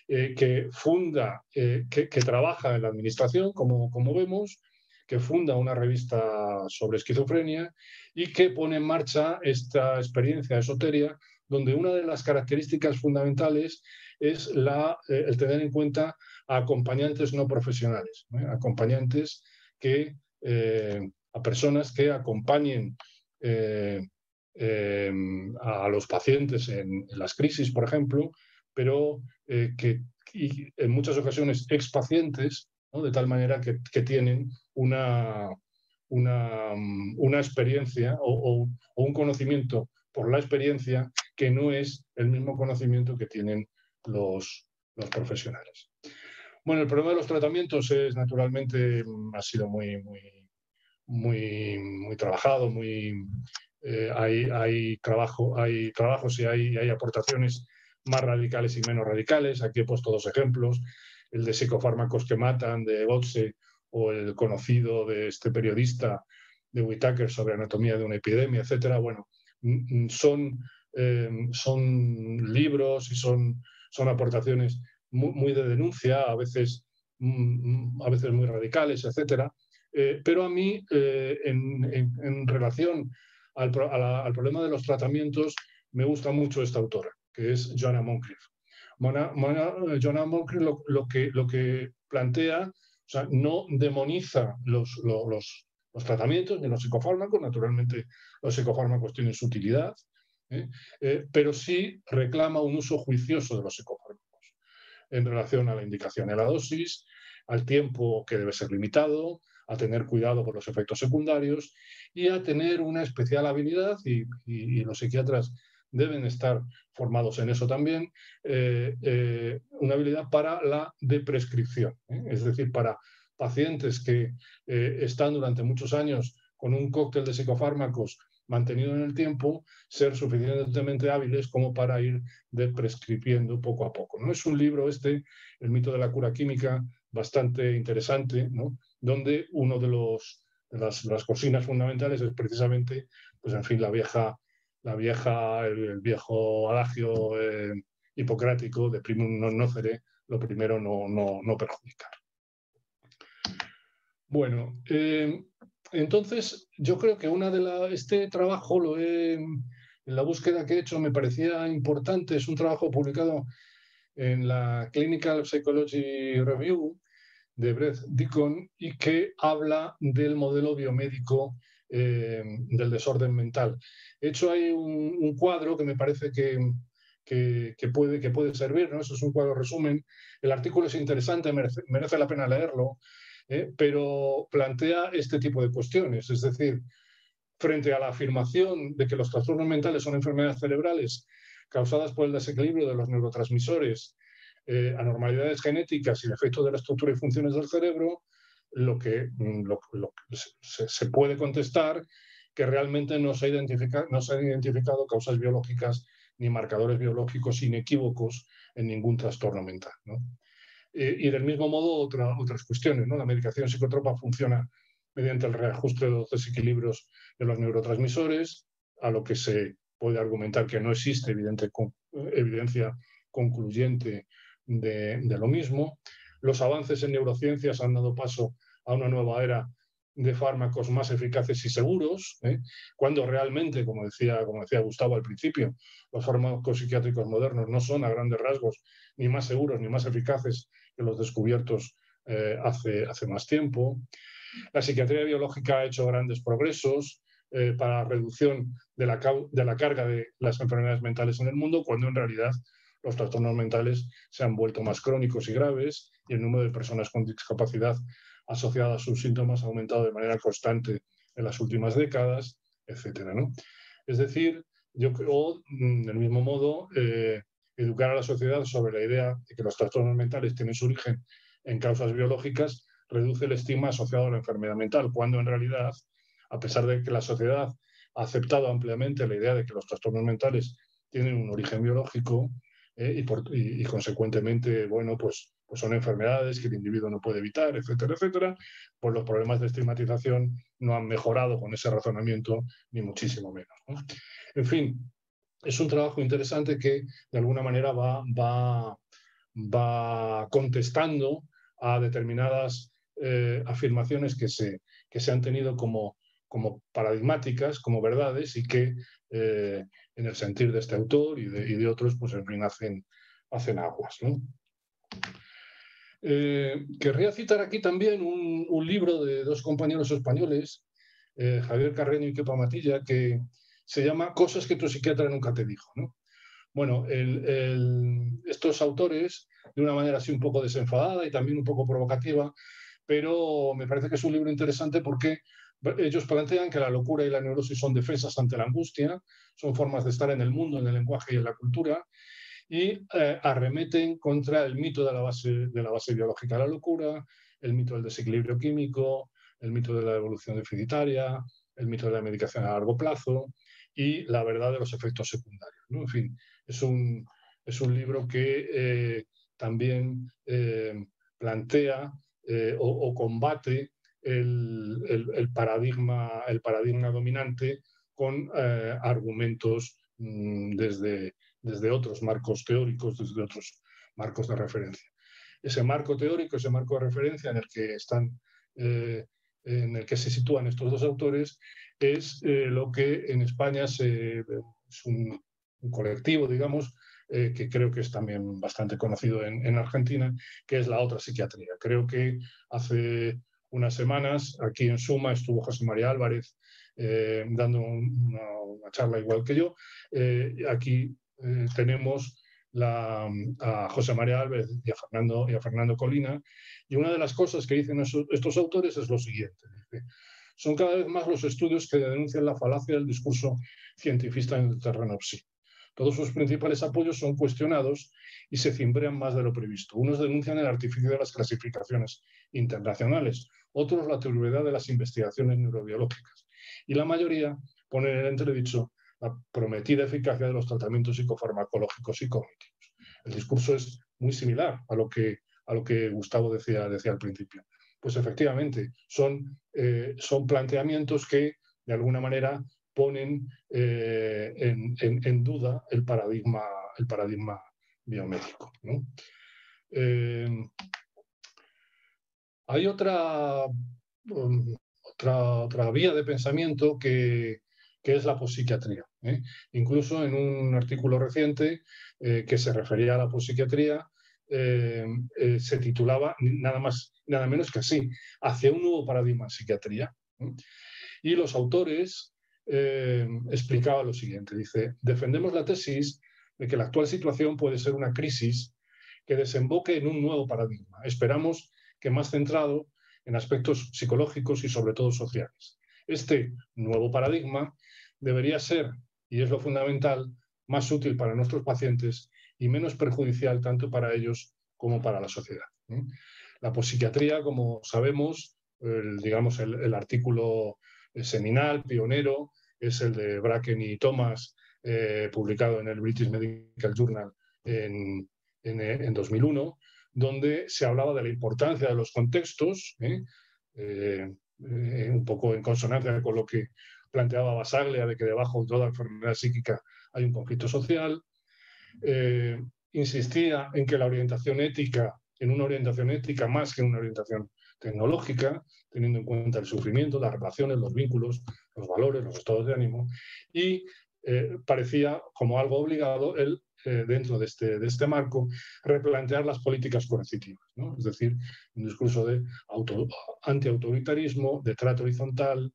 que funda, que trabaja en la administración, como vemos, que funda una revista sobre esquizofrenia y que pone en marcha esta experiencia de Soteria, donde una de las características fundamentales es el tener en cuenta a acompañantes no profesionales, acompañantes a personas que acompañen a los pacientes en las crisis, por ejemplo, pero que en muchas ocasiones expacientes, ¿no? De tal manera que tienen una experiencia o un conocimiento por la experiencia que no es el mismo conocimiento que tienen los profesionales. Bueno, el problema de los tratamientos es, naturalmente, ha sido muy trabajado, hay trabajos y hay aportaciones más radicales y menos radicales. Aquí he puesto dos ejemplos, el de psicofármacos que matan, de Gotze, o el conocido de este periodista de Whitaker sobre anatomía de una epidemia, etcétera. Bueno, son libros y son aportaciones muy de denuncia, a veces muy radicales, etcétera. Pero a mí, en relación al problema de los tratamientos, me gusta mucho esta autora, que es Joanna Moncrieff. Joanna Moncrieff lo que plantea, o sea, no demoniza los tratamientos ni los psicofármacos. Naturalmente, los psicofármacos tienen su utilidad, pero sí reclama un uso juicioso de los psicofármacos en relación a la indicación de la dosis, al tiempo que debe ser limitado, a tener cuidado con los efectos secundarios y a tener una especial habilidad, y los psiquiatras deben estar formados en eso también, una habilidad para la deprescripción, es decir, para pacientes que están durante muchos años con un cóctel de psicofármacos mantenido en el tiempo, ser suficientemente hábiles como para ir deprescribiendo poco a poco, ¿no? Es un libro El mito de la cura química, bastante interesante, ¿no? Donde uno de las cocinas fundamentales es precisamente, pues en fin, el viejo adagio hipocrático de primum non nocere, lo primero no perjudicar. Bueno, entonces yo creo que este trabajo en la búsqueda que he hecho me parecía importante. Es un trabajo publicado en la Clinical Psychology Review de Brett Deacon y que habla del modelo biomédico del desorden mental. He hecho ahí un cuadro que me parece que puede servir, ¿no? Eso es un cuadro resumen. El artículo es interesante, merece la pena leerlo, pero plantea este tipo de cuestiones. Es decir, frente a la afirmación de que los trastornos mentales son enfermedades cerebrales causadas por el desequilibrio de los neurotransmisores, anormalidades genéticas y defectos de la estructura y funciones del cerebro, se puede contestar que realmente no se han identificado causas biológicas ni marcadores biológicos inequívocos en ningún trastorno mental, ¿no? Y del mismo modo otras cuestiones, ¿no? La medicación psicotropa funciona mediante el reajuste de los desequilibrios de los neurotransmisores, a lo que se puede argumentar que no existe evidencia concluyente de lo mismo. Los avances en neurociencias han dado paso a una nueva era de fármacos más eficaces y seguros, cuando realmente, como decía Gustavo al principio, los fármacos psiquiátricos modernos no son a grandes rasgos ni más seguros ni más eficaces que los descubiertos hace más tiempo. La psiquiatría biológica ha hecho grandes progresos para la reducción de la carga de las enfermedades mentales en el mundo, cuando en realidad los trastornos mentales se han vuelto más crónicos y graves y el número de personas con discapacidad asociada a sus síntomas ha aumentado de manera constante en las últimas décadas, etcétera, ¿no? Es decir, yo creo, del mismo modo, educar a la sociedad sobre la idea de que los trastornos mentales tienen su origen en causas biológicas reduce el estigma asociado a la enfermedad mental, cuando en realidad, a pesar de que la sociedad ha aceptado ampliamente la idea de que los trastornos mentales tienen un origen biológico y consecuentemente, bueno, pues son enfermedades que el individuo no puede evitar, etcétera, etcétera, pues los problemas de estigmatización no han mejorado con ese razonamiento, ni muchísimo menos, ¿no? En fin, es un trabajo interesante que de alguna manera va contestando a determinadas afirmaciones que se han tenido como paradigmáticas, como verdades, y que en el sentir de este autor y de otros, pues en fin, hacen aguas, ¿no? Querría citar aquí también un libro de dos compañeros españoles, Javier Carreño y Kepa Matilla, que se llama Cosas que tu psiquiatra nunca te dijo, ¿no? Bueno, estos autores, de una manera así un poco desenfadada y también un poco provocativa, pero me parece que es un libro interesante porque ellos plantean que la locura y la neurosis son defensas ante la angustia, son formas de estar en el mundo, en el lenguaje y en la cultura, y arremeten contra el mito de la base biológica de la locura, el mito del desequilibrio químico, el mito de la evolución deficitaria, el mito de la medicación a largo plazo y la verdad de los efectos secundarios, ¿no? En fin, es un libro que también plantea o combate el paradigma dominante con argumentos desde otros marcos teóricos, desde otros marcos de referencia. Ese marco teórico, ese marco de referencia en el que se sitúan estos dos autores, es lo que en España es un colectivo, digamos, que creo que es también bastante conocido en Argentina, que es la otra psiquiatría. Creo que hace unas semanas aquí en Suma estuvo José María Álvarez dando una charla igual que yo. Aquí tenemos a José María Álvarez y a Fernando Colina, y una de las cosas que dicen estos autores es lo siguiente: dice, son cada vez más los estudios que denuncian la falacia del discurso cientifista en el terreno psi. Todos sus principales apoyos son cuestionados y se cimbrean más de lo previsto. Unos denuncian el artificio de las clasificaciones internacionales, otros la turbiedad de las investigaciones neurobiológicas, y la mayoría ponen en entredicho la prometida eficacia de los tratamientos psicofarmacológicos y cognitivos. El discurso es muy similar a lo que Gustavo decía al principio. Pues efectivamente, son planteamientos que de alguna manera ponen en duda el paradigma biomédico, ¿no? Hay otra vía de pensamiento que es la pospsiquiatría. Incluso en un artículo reciente que se refería a la pospsiquiatría, se titulaba nada menos que así: hacia un nuevo paradigma en psiquiatría. Y los autores explicaban lo siguiente. Dice: defendemos la tesis de que la actual situación puede ser una crisis que desemboque en un nuevo paradigma. Esperamos que más centrado en aspectos psicológicos y sobre todo sociales. Este nuevo paradigma debería ser, y es lo fundamental, más útil para nuestros pacientes y menos perjudicial tanto para ellos como para la sociedad. La pospsiquiatría, como sabemos, el artículo seminal, pionero, es el de Bracken y Thomas, publicado en el British Medical Journal en 2001, donde se hablaba de la importancia de los contextos, un poco en consonancia con lo que planteaba Basaglia, de que debajo de toda enfermedad psíquica hay un conflicto social. insistía en que la orientación ética, en una orientación ética más que en una orientación tecnológica, teniendo en cuenta el sufrimiento, las relaciones, los vínculos, los valores, los estados de ánimo, y parecía como algo obligado el, dentro de este marco, replantear las políticas coercitivas, ¿no? Es decir, un discurso de antiautoritarismo, de trato horizontal,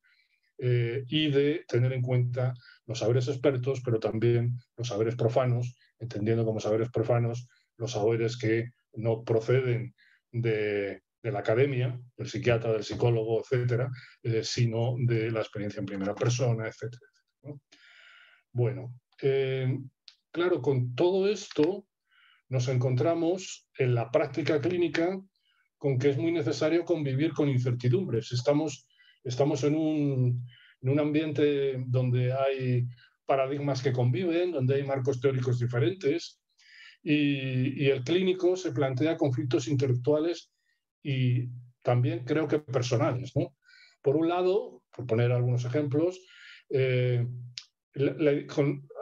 y de tener en cuenta los saberes expertos, pero también los saberes profanos, entendiendo como saberes profanos los saberes que no proceden de la academia, del psiquiatra, del psicólogo, etcétera, sino de la experiencia en primera persona, etcétera, ¿no? Bueno, claro, con todo esto nos encontramos en la práctica clínica con que es muy necesario convivir con incertidumbres. Estamos en un ambiente donde hay paradigmas que conviven, donde hay marcos teóricos diferentes, y el clínico se plantea conflictos intelectuales y también creo que personales, ¿no? Por un lado, por poner algunos ejemplos,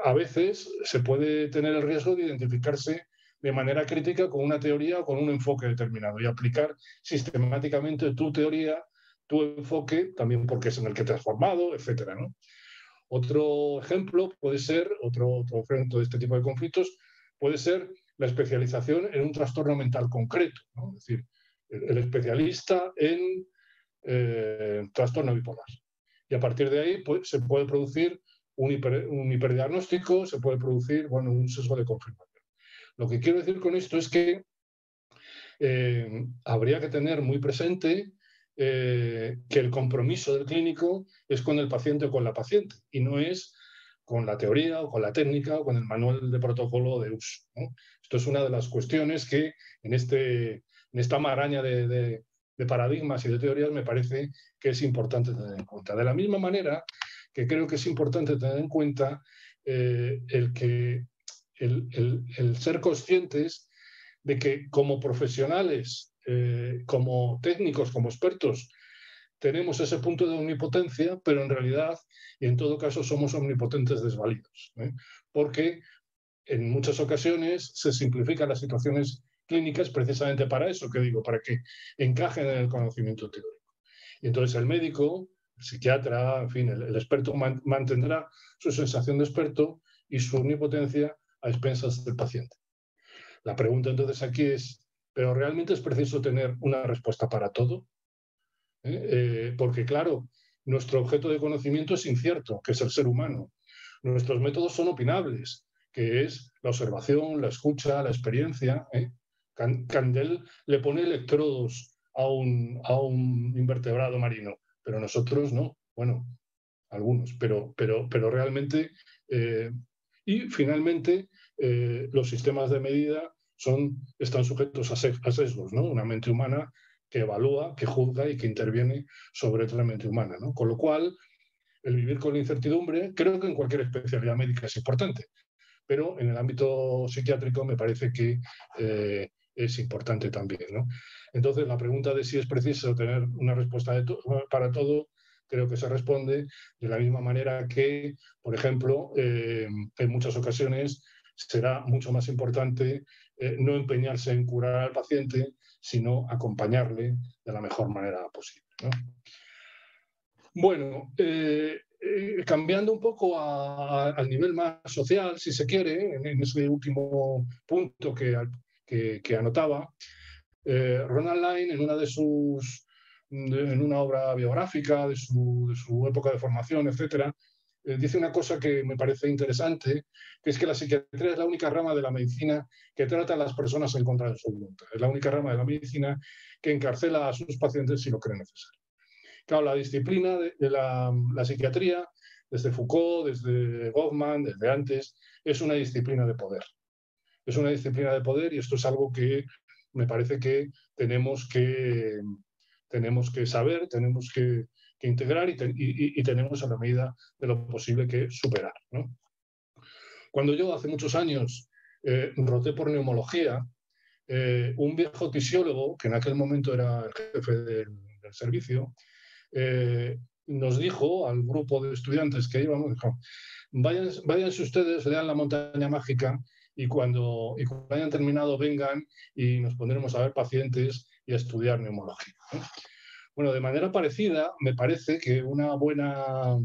a veces se puede tener el riesgo de identificarse de manera crítica con una teoría o con un enfoque determinado y aplicar sistemáticamente tu teoría, tu enfoque, también porque es en el que te has formado, etcétera, ¿no? Otro ejemplo puede ser, otro ejemplo de este tipo de conflictos, puede ser la especialización en un trastorno mental concreto, ¿no? Es decir, el especialista en trastorno bipolar. Y a partir de ahí pues, se puede producir un hiperdiagnóstico, se puede producir, bueno, un sesgo de confirmación. Lo que quiero decir con esto es que habría que tener muy presente que el compromiso del clínico es con el paciente o con la paciente y no es con la teoría o con la técnica o con el manual de protocolo de uso, ¿no? Esto es una de las cuestiones que en esta maraña de paradigmas y de teorías me parece que es importante tener en cuenta. De la misma manera que creo que es importante tener en cuenta el ser conscientes de que como profesionales, como técnicos, como expertos, tenemos ese punto de omnipotencia, pero en realidad, y en todo caso, somos omnipotentes desvalidos, ¿eh? Porque en muchas ocasiones se simplifican las situaciones clínicas precisamente para eso, que digo, para que encajen en el conocimiento teórico. Y entonces el médico, el psiquiatra, en fin, el experto mantendrá su sensación de experto y su omnipotencia a expensas del paciente. La pregunta entonces aquí es, ¿pero realmente es preciso tener una respuesta para todo? Porque claro, nuestro objeto de conocimiento es incierto, que es el ser humano. Nuestros métodos son opinables, que es la observación, la escucha, la experiencia. Candel le pone electrodos a un invertebrado marino, pero nosotros no. Bueno, algunos, pero realmente... y finalmente, los sistemas de medida están sujetos a sesgos, ¿no? Una mente humana que evalúa, que juzga y que interviene sobre otra mente humana, ¿no? Con lo cual, el vivir con la incertidumbre, creo que en cualquier especialidad médica es importante, pero en el ámbito psiquiátrico me parece que es importante también, ¿no? Entonces, la pregunta de si es preciso tener una respuesta para todo, creo que se responde de la misma manera que, por ejemplo, en muchas ocasiones será mucho más importante no empeñarse en curar al paciente, sino acompañarle de la mejor manera posible, ¿no? Bueno, cambiando un poco al nivel más social, si se quiere, en ese último punto que anotaba, Ronald Line, en una obra biográfica de su época de formación, etcétera, dice una cosa que me parece interesante, que es que la psiquiatría es la única rama de la medicina que trata a las personas en contra de su voluntad. Es la única rama de la medicina que encarcela a sus pacientes si lo cree necesario. Claro, la disciplina de la psiquiatría, desde Foucault, desde Goffman, desde antes, es una disciplina de poder. Es una disciplina de poder y esto es algo que me parece que tenemos que saber, tenemos que integrar y tenemos a la medida de lo posible que superar, ¿no? Cuando yo hace muchos años roté por neumología, un viejo tisiólogo, que en aquel momento era el jefe del servicio, nos dijo al grupo de estudiantes que íbamos, dijo, váyanse ustedes, lean La montaña mágica y cuando hayan terminado vengan y nos pondremos a ver pacientes y a estudiar neumología, ¿no? Bueno, de manera parecida, me parece que una buena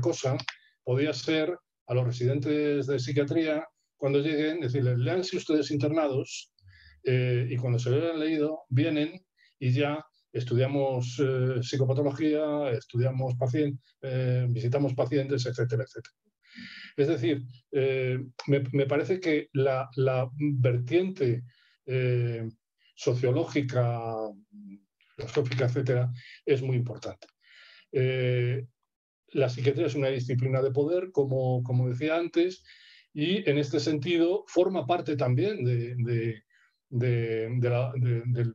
cosa podría ser a los residentes de psiquiatría, cuando lleguen, decirles, léanse ustedes internados, y cuando se lo hayan leído, vienen y ya estudiamos psicopatología, estudiamos visitamos pacientes, etcétera, etcétera. Es decir, me parece que la vertiente sociológica, filosófica, etcétera, es muy importante. La psiquiatría es una disciplina de poder, como decía antes, y en este sentido forma parte también del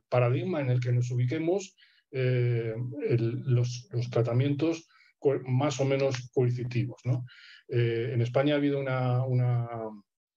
paradigma en el que nos ubiquemos, los tratamientos más o menos coercitivos, ¿no? En España ha habido una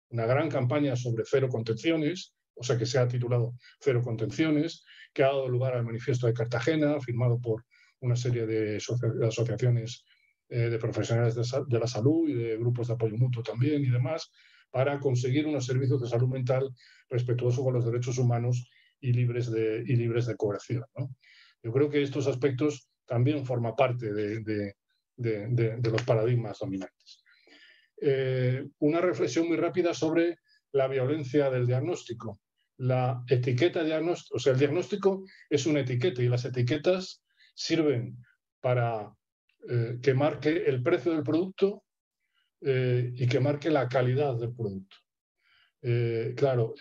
gran campaña sobre cero contenciones, o sea que se ha titulado Cero Contenciones, que ha dado lugar al Manifiesto de Cartagena, firmado por una serie de asociaciones de profesionales de la salud y de grupos de apoyo mutuo también y demás, para conseguir unos servicios de salud mental respetuosos con los derechos humanos y libres de coerción, ¿no? Yo creo que estos aspectos también forman parte de los paradigmas dominantes. Una reflexión muy rápida sobre la violencia del diagnóstico. La etiqueta diagnóstico, o sea, el diagnóstico es una etiqueta y las etiquetas sirven para que marque el precio del producto y que marque la calidad del producto. Claro,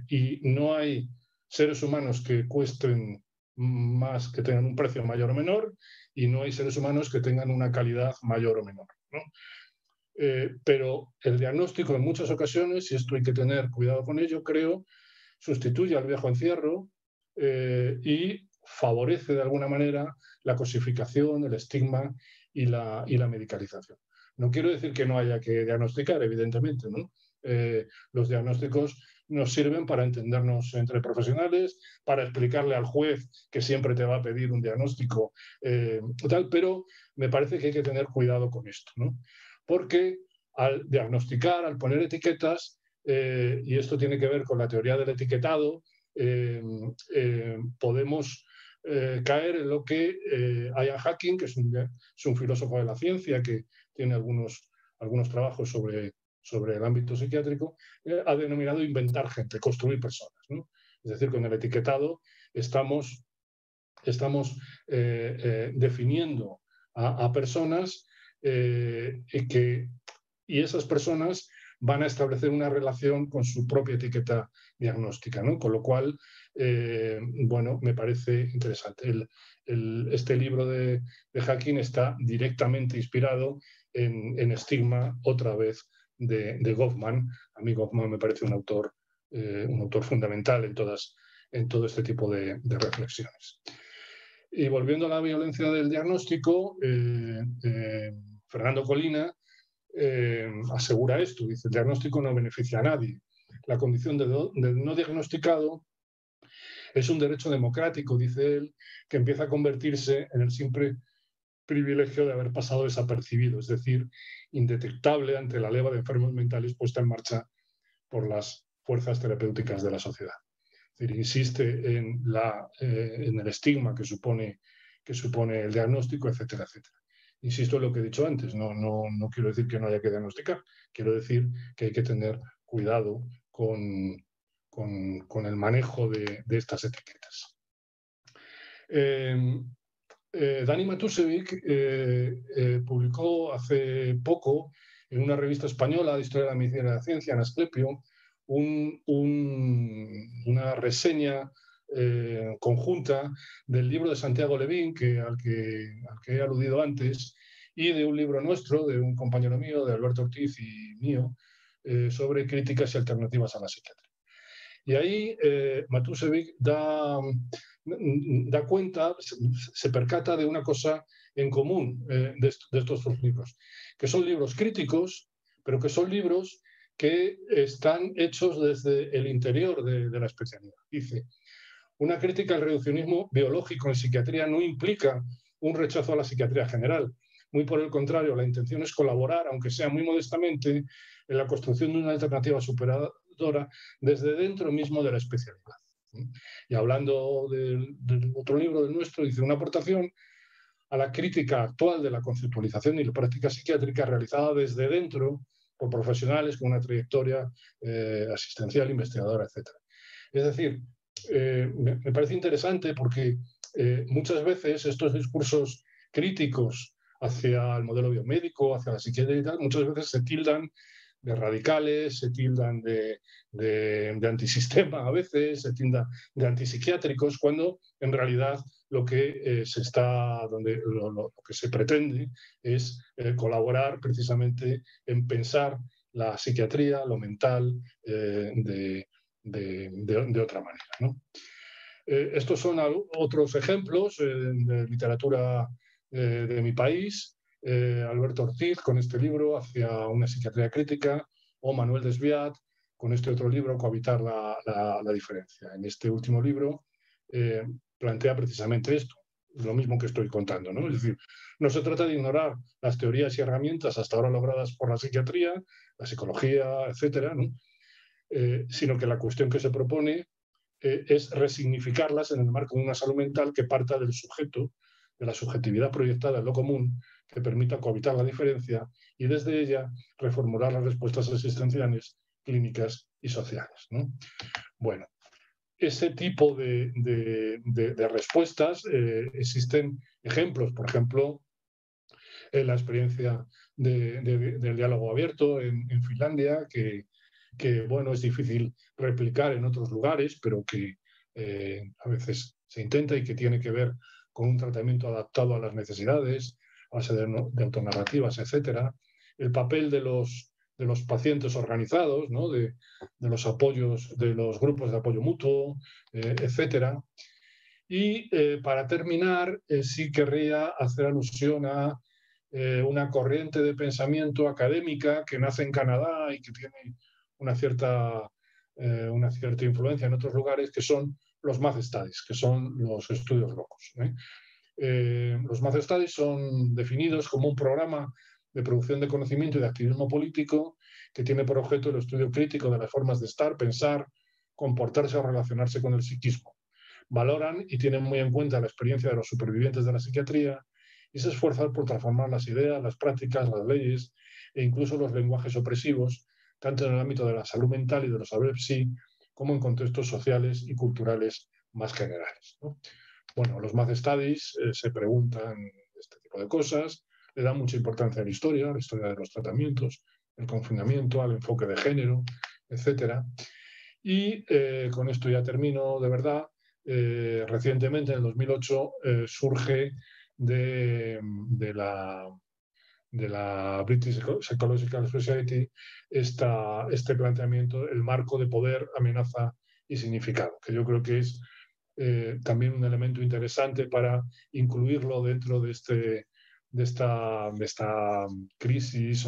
y no hay seres humanos que cuesten más, que tengan un precio mayor o menor, y no hay seres humanos que tengan una calidad mayor o menor, ¿no? Pero el diagnóstico en muchas ocasiones, y esto hay que tener cuidado con ello, creo, sustituye al viejo encierro y favorece de alguna manera la cosificación, el estigma y la medicalización. No quiero decir que no haya que diagnosticar, evidentemente, ¿no? Los diagnósticos nos sirven para entendernos entre profesionales, para explicarle al juez que siempre te va a pedir un diagnóstico, tal, pero me parece que hay que tener cuidado con esto, ¿no? Porque al diagnosticar, al poner etiquetas, y esto tiene que ver con la teoría del etiquetado, podemos caer en lo que Ian Hacking, que es un filósofo de la ciencia que tiene algunos trabajos sobre el ámbito psiquiátrico, ha denominado inventar gente, construir personas, ¿no? Es decir, con el etiquetado estamos definiendo a personas y esas personas van a establecer una relación con su propia etiqueta diagnóstica, ¿no? Con lo cual, bueno, me parece interesante. Este libro de Hacking está directamente inspirado en Estigma, otra vez, de Goffman. A mí Goffman me parece un autor fundamental en todo este tipo de reflexiones. Y volviendo a la violencia del diagnóstico, Fernando Colina asegura esto, dice: el diagnóstico no beneficia a nadie. La condición de no diagnosticado es un derecho democrático, dice él, que empieza a convertirse en el simple privilegio de haber pasado desapercibido, es decir, indetectable ante la leva de enfermos mentales puesta en marcha por las fuerzas terapéuticas de la sociedad. Es decir, insiste en el estigma que supone el diagnóstico, etcétera, etcétera. Insisto en lo que he dicho antes, no quiero decir que no haya que diagnosticar, quiero decir que hay que tener cuidado con el manejo de estas etiquetas. Dani Matusevic publicó hace poco en una revista española de Historia de la Medicina y la Ciencia, en Asclepio, una reseña conjunta del libro de Santiago Levín, al que he aludido antes, y de un libro nuestro, de un compañero mío, de Alberto Ortiz y mío, sobre críticas y alternativas a la psiquiatría. Y ahí Matusevic da cuenta, se percata de una cosa en común de estos dos libros, que son libros críticos, pero que son libros que están hechos desde el interior de la especialidad. Dice: una crítica al reduccionismo biológico en psiquiatría no implica un rechazo a la psiquiatría general, Muy por el contrario, la intención es colaborar, aunque sea muy modestamente, en la construcción de una alternativa superadora desde dentro mismo de la especialidad. Y hablando del otro libro, del nuestro, dice una aportación a la crítica actual de la conceptualización y la práctica psiquiátrica realizada desde dentro por profesionales con una trayectoria asistencial, investigadora, etc. Es decir, me parece interesante porque muchas veces estos discursos críticos hacia el modelo biomédico, hacia la psiquiatría y tal, muchas veces se tildan de radicales, se tildan de antisistema a veces, se tildan de antipsiquiátricos, cuando en realidad lo que lo que se pretende es colaborar precisamente en pensar la psiquiatría, lo mental, de otra manera, ¿no? Estos son otros ejemplos de literatura de mi país. Alberto Ortiz con este libro, Hacia una psiquiatría crítica, o Manuel Desviat con este otro libro, Cohabitar la diferencia. En este último libro plantea precisamente esto, lo mismo que estoy contando, ¿no? Es decir, no se trata de ignorar las teorías y herramientas hasta ahora logradas por la psiquiatría, la psicología, etcétera, ¿no? Sino que la cuestión que se propone es resignificarlas en el marco de una salud mental que parta del sujeto, de la subjetividad proyectada en lo común, que permita cohabitar la diferencia y desde ella reformular las respuestas existenciales, clínicas y sociales, ¿no? Bueno, ese tipo de respuestas, existen ejemplos, por ejemplo, en la experiencia del diálogo abierto en Finlandia, que bueno, es difícil replicar en otros lugares, pero que a veces se intenta y que tiene que ver con un tratamiento adaptado a las necesidades, a base de autonarrativas, etc. El papel de los pacientes organizados, ¿no? de los apoyos, de los grupos de apoyo mutuo, etc. Y para terminar, sí querría hacer alusión a una corriente de pensamiento académica que nace en Canadá y que tiene una cierta influencia en otros lugares, que son los Math Studies, que son los estudios locos. Los Math Studies son definidos como un programa de producción de conocimiento y de activismo político que tiene por objeto el estudio crítico de las formas de estar, pensar, comportarse o relacionarse con el psiquismo. Valoran y tienen muy en cuenta la experiencia de los supervivientes de la psiquiatría y se esfuerzan por transformar las ideas, las prácticas, las leyes e incluso los lenguajes opresivos, tanto en el ámbito de la salud mental y de los saberes psi, como en contextos sociales y culturales más generales, ¿no? Bueno, los Math Studies se preguntan este tipo de cosas, le dan mucha importancia a la historia de los tratamientos, el confinamiento, al enfoque de género, etc. Y con esto ya termino de verdad. Recientemente, en el 2008, surge de la British Psychological Society este planteamiento, el marco de poder, amenaza y significado, que yo creo que es también un elemento interesante para incluirlo dentro de esta crisis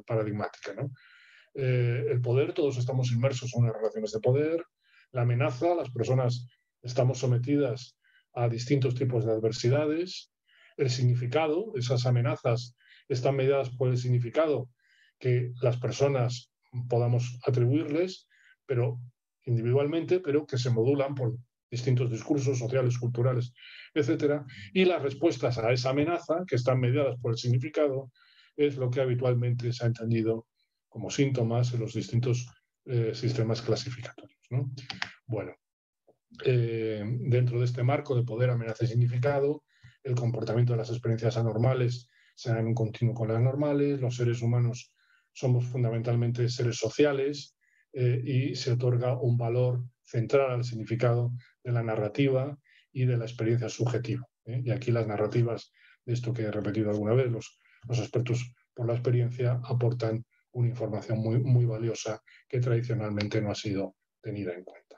paradigmática, ¿no? El poder, todos estamos inmersos en unas relaciones de poder. La amenaza, las personas estamos sometidas a distintos tipos de adversidades. El significado, esas amenazas están mediadas por el significado que las personas podamos atribuirles, pero individualmente, pero que se modulan por distintos discursos sociales, culturales, etc. Y las respuestas a esa amenaza, que están mediadas por el significado, es lo que habitualmente se ha entendido como síntomas en los distintos sistemas clasificatorios, ¿no? Bueno, dentro de este marco de poder, amenaza y significado, el comportamiento de las experiencias anormales se da en un continuo con las normales. Los seres humanos somos fundamentalmente seres sociales y se otorga un valor central al significado de la narrativa y de la experiencia subjetiva. Y aquí las narrativas, de esto que he repetido alguna vez, los expertos por la experiencia aportan una información muy, muy valiosa que tradicionalmente no ha sido tenida en cuenta.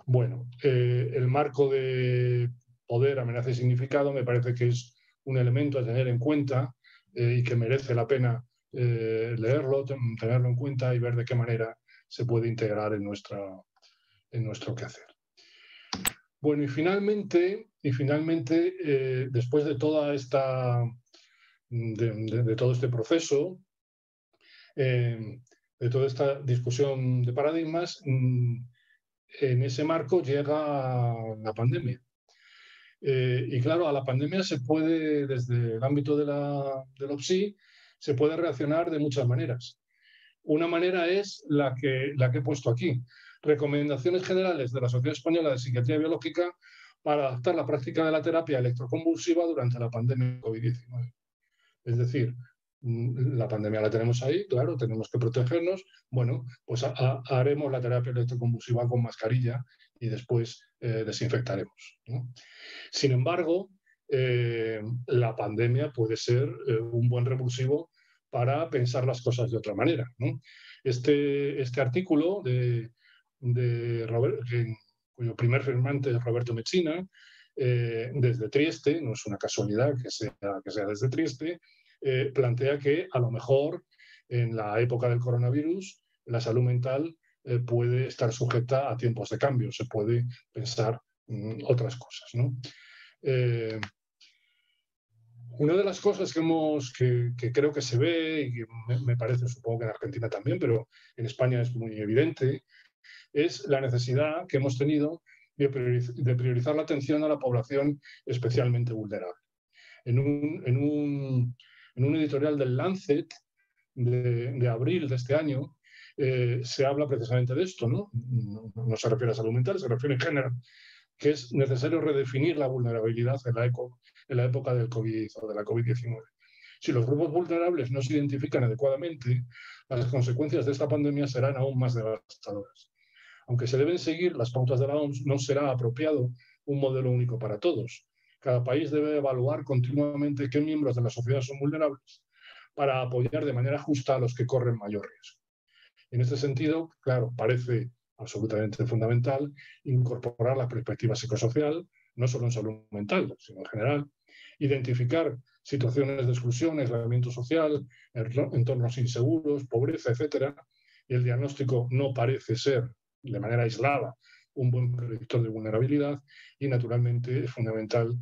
Bueno, el marco de poder, amenaza y significado me parece que es un elemento a tener en cuenta y que merece la pena leerlo, tenerlo en cuenta y ver de qué manera se puede integrar en nuestro quehacer. Bueno, y finalmente después de toda esta de todo este proceso, de toda esta discusión de paradigmas, en ese marco llega la pandemia. Y claro, a la pandemia se puede, desde el ámbito de la OPSI, se puede reaccionar de muchas maneras. Una manera es la que he puesto aquí. Recomendaciones generales de la Sociedad Española de Psiquiatría Biológica para adaptar la práctica de la terapia electroconvulsiva durante la pandemia de COVID-19. Es decir, la pandemia la tenemos ahí, claro, tenemos que protegernos. Bueno, pues haremos la terapia electroconvulsiva con mascarilla y después desinfectaremos, ¿no? Sin embargo, la pandemia puede ser un buen revulsivo para pensar las cosas de otra manera, ¿no? Este artículo de Robert, cuyo primer firmante es Roberto Mechina, desde Trieste, no es una casualidad que sea desde Trieste, plantea que a lo mejor en la época del coronavirus la salud mental puede estar sujeta a tiempos de cambio, se puede pensar otras cosas, ¿no? Una de las cosas que creo que se ve, y que me parece, supongo que en Argentina también, pero en España es muy evidente, es la necesidad que hemos tenido de priorizar la atención a la población especialmente vulnerable. En un editorial del Lancet de abril de este año, se habla precisamente de esto, ¿no? No se refiere a salud mental, se refiere en general, que es necesario redefinir la vulnerabilidad en la época del COVID o de la COVID-19. Si los grupos vulnerables no se identifican adecuadamente, las consecuencias de esta pandemia serán aún más devastadoras. Aunque se deben seguir las pautas de la OMS, no será apropiado un modelo único para todos. Cada país debe evaluar continuamente qué miembros de la sociedad son vulnerables para apoyar de manera justa a los que corren mayor riesgo. En este sentido, claro, parece absolutamente fundamental incorporar la perspectiva psicosocial, no solo en salud mental, sino en general, identificar situaciones de exclusión, aislamiento social, entornos inseguros, pobreza, etc. Y el diagnóstico no parece ser, de manera aislada, un buen predictor de vulnerabilidad y, naturalmente, es fundamental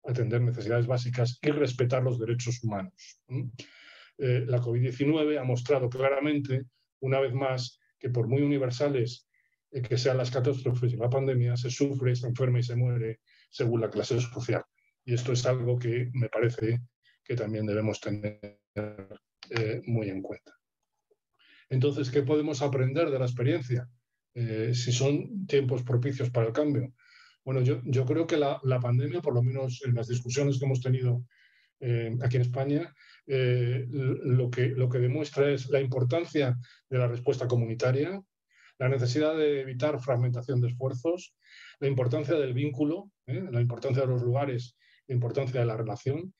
atender necesidades básicas y respetar los derechos humanos. La COVID-19 ha mostrado claramente, una vez más, que por muy universales que sean las catástrofes y la pandemia, se sufre, se enferma y se muere según la clase social. Y esto es algo que me parece que también debemos tener muy en cuenta. Entonces, ¿qué podemos aprender de la experiencia? Si son tiempos propicios para el cambio. Bueno, yo creo que la pandemia, por lo menos en las discusiones que hemos tenido aquí en España, lo que demuestra es la importancia de la respuesta comunitaria, la necesidad de evitar fragmentación de esfuerzos, la importancia del vínculo, la importancia de los lugares, la importancia de la relación,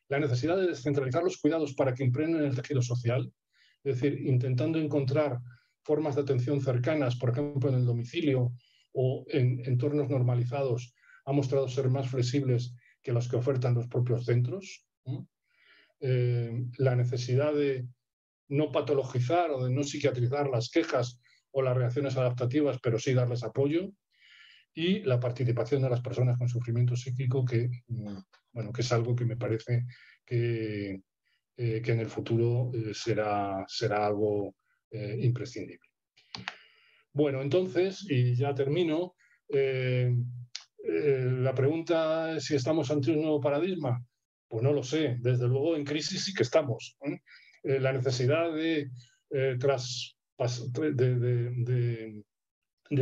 la necesidad de descentralizar los cuidados para que impregnen el tejido social, es decir, intentando encontrar formas de atención cercanas, por ejemplo, en el domicilio o en entornos normalizados, ha mostrado ser más flexibles que los que ofertan los propios centros. La necesidad de no patologizar o de no psiquiatrizar las quejas o las reacciones adaptativas, pero sí darles apoyo, y la participación de las personas con sufrimiento psíquico, que es algo que me parece que en el futuro será algo imprescindible. Bueno, entonces, y ya termino, la pregunta es si estamos ante un nuevo paradigma. Pues no lo sé, desde luego en crisis sí que estamos. La necesidad de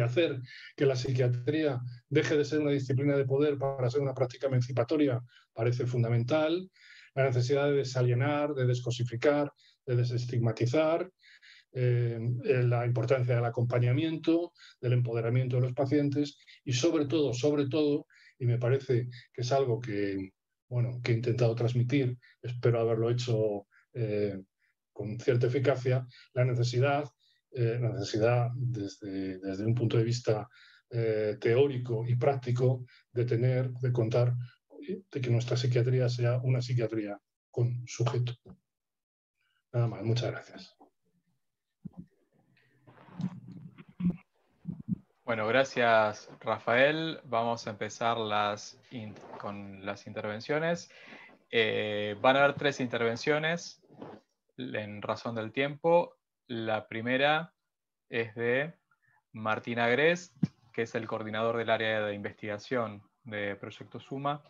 hacer que la psiquiatría deje de ser una disciplina de poder para ser una práctica emancipatoria parece fundamental. La necesidad de desalienar, de descosificar, de desestigmatizar, la importancia del acompañamiento, del empoderamiento de los pacientes y sobre todo, y me parece que es algo que he intentado transmitir, espero haberlo hecho con cierta eficacia, la necesidad desde un punto de vista teórico y práctico de contar, de que nuestra psiquiatría sea una psiquiatría con sujeto. Nada más, muchas gracias. Bueno, gracias, Rafael. Vamos a empezar con las intervenciones. Van a haber 3 intervenciones en razón del tiempo. La primera es de Martín Agrest, que es el coordinador del área de investigación de Proyecto Suma.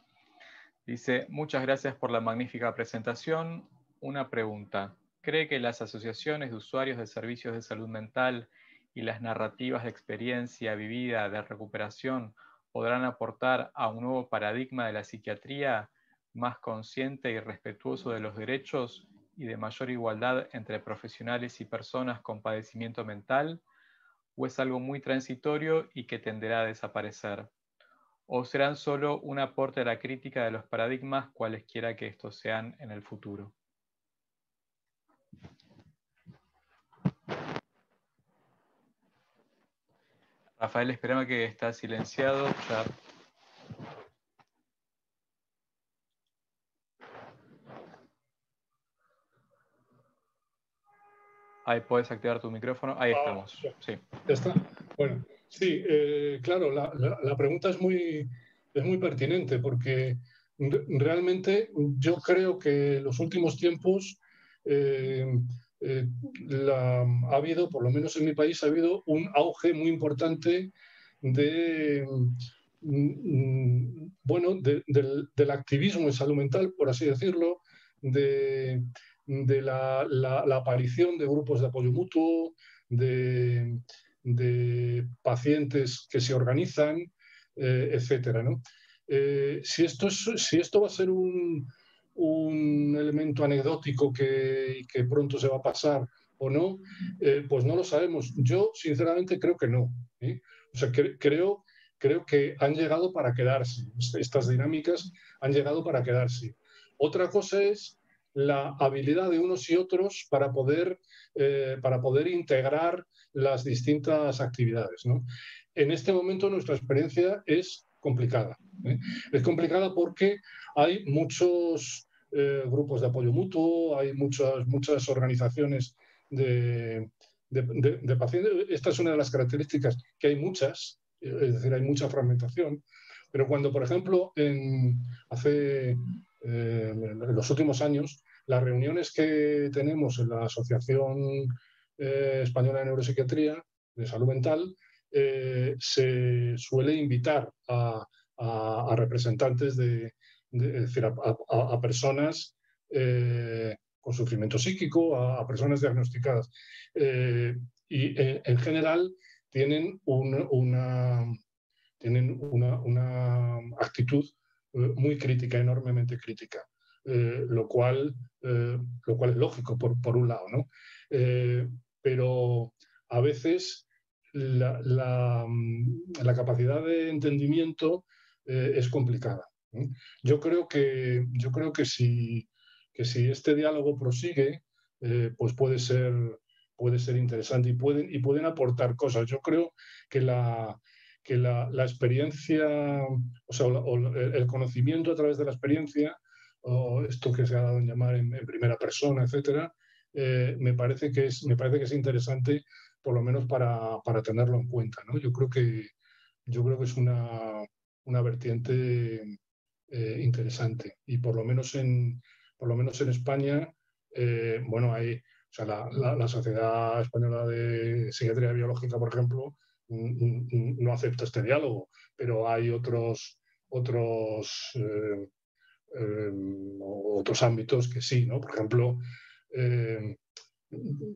Dice: muchas gracias por la magnífica presentación. Una pregunta. ¿Cree que las asociaciones de usuarios de servicios de salud mental y las narrativas de experiencia vivida de recuperación podrán aportar a un nuevo paradigma de la psiquiatría más consciente y respetuoso de los derechos y de mayor igualdad entre profesionales y personas con padecimiento mental? ¿O es algo muy transitorio y que tenderá a desaparecer? ¿O serán solo un aporte a la crítica de los paradigmas, cualesquiera que estos sean en el futuro? Rafael, esperame, que está silenciado. Ya. Ahí puedes activar tu micrófono. Ahí estamos. Sí. ¿Ya está? Bueno, sí, claro, la pregunta es muy pertinente porque realmente yo creo que en los últimos tiempos ha habido, por lo menos en mi país, ha habido un auge muy importante de, bueno, del activismo en salud mental, por así decirlo, de la aparición de grupos de apoyo mutuo, de pacientes que se organizan, etcétera, ¿no? Si esto va a ser un elemento anecdótico que pronto se va a pasar o no, pues no lo sabemos. Yo, sinceramente, creo que no. O sea, creo que han llegado para quedarse. Estas dinámicas han llegado para quedarse. Otra cosa es la habilidad de unos y otros para poder integrar las distintas actividades, ¿no? En este momento nuestra experiencia es complicada. Es complicada porque hay muchos grupos de apoyo mutuo, hay muchas organizaciones de pacientes. Esta es una de las características, que hay muchas, es decir, hay mucha fragmentación, pero cuando, por ejemplo, en los últimos años, las reuniones que tenemos en la Asociación Española de Neuropsiquiatría, de Salud Mental, se suele invitar a representantes es decir, a personas con sufrimiento psíquico, a personas diagnosticadas. Y en general tienen una actitud muy crítica, enormemente crítica, lo cual es lógico por un lado, ¿no? Pero a veces la capacidad de entendimiento es complicada. Yo creo que si este diálogo prosigue, pues puede ser interesante y pueden aportar cosas. Yo creo que la experiencia, o sea, el conocimiento a través de la experiencia, o esto que se ha dado en llamar en primera persona, etcétera, me parece que es interesante, por lo menos para tenerlo en cuenta, ¿no? Yo creo que es una vertiente interesante, y por lo menos en España, bueno, hay, o sea, la Sociedad Española de Psiquiatría Biológica, por ejemplo, no acepta este diálogo, pero hay otros ámbitos que sí, ¿no? Por ejemplo,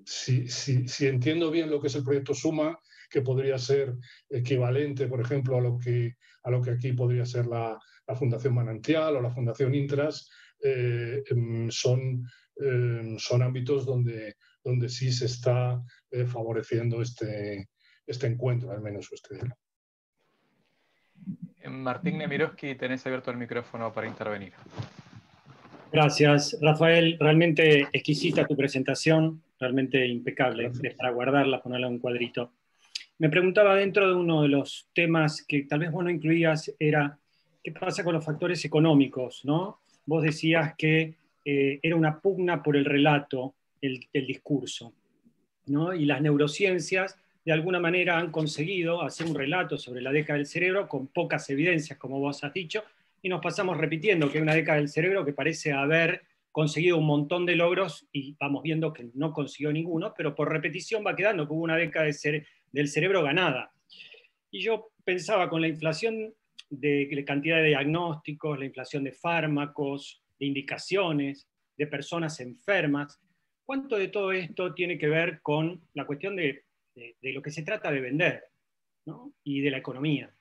si entiendo bien lo que es el proyecto Suma, que podría ser equivalente, por ejemplo, a lo que aquí podría ser la Fundación Manantial o la Fundación Intras, son ámbitos donde sí se está favoreciendo este encuentro, al menos este diálogo. Martín Nemirovsky, tenés abierto el micrófono para intervenir. Gracias, Rafael. Realmente exquisita tu presentación, realmente impecable, para guardarla, ponerla en un cuadrito. Me preguntaba, dentro de uno de los temas que tal vez vos no incluías, era qué pasa con los factores económicos, ¿no? Vos decías que era una pugna por el relato, el discurso, ¿no? Y las neurociencias de alguna manera han conseguido hacer un relato sobre la década del cerebro con pocas evidencias, como vos has dicho, y nos pasamos repitiendo que hay una década del cerebro que parece haber conseguido un montón de logros y vamos viendo que no consiguió ninguno, pero por repetición va quedando que hubo una década del cerebro ganada. Y yo pensaba con la inflación de cantidad de diagnósticos, la inflación de fármacos, de indicaciones, de personas enfermas, ¿cuánto de todo esto tiene que ver con la cuestión de lo que se trata de vender, ¿no? Y de la economía,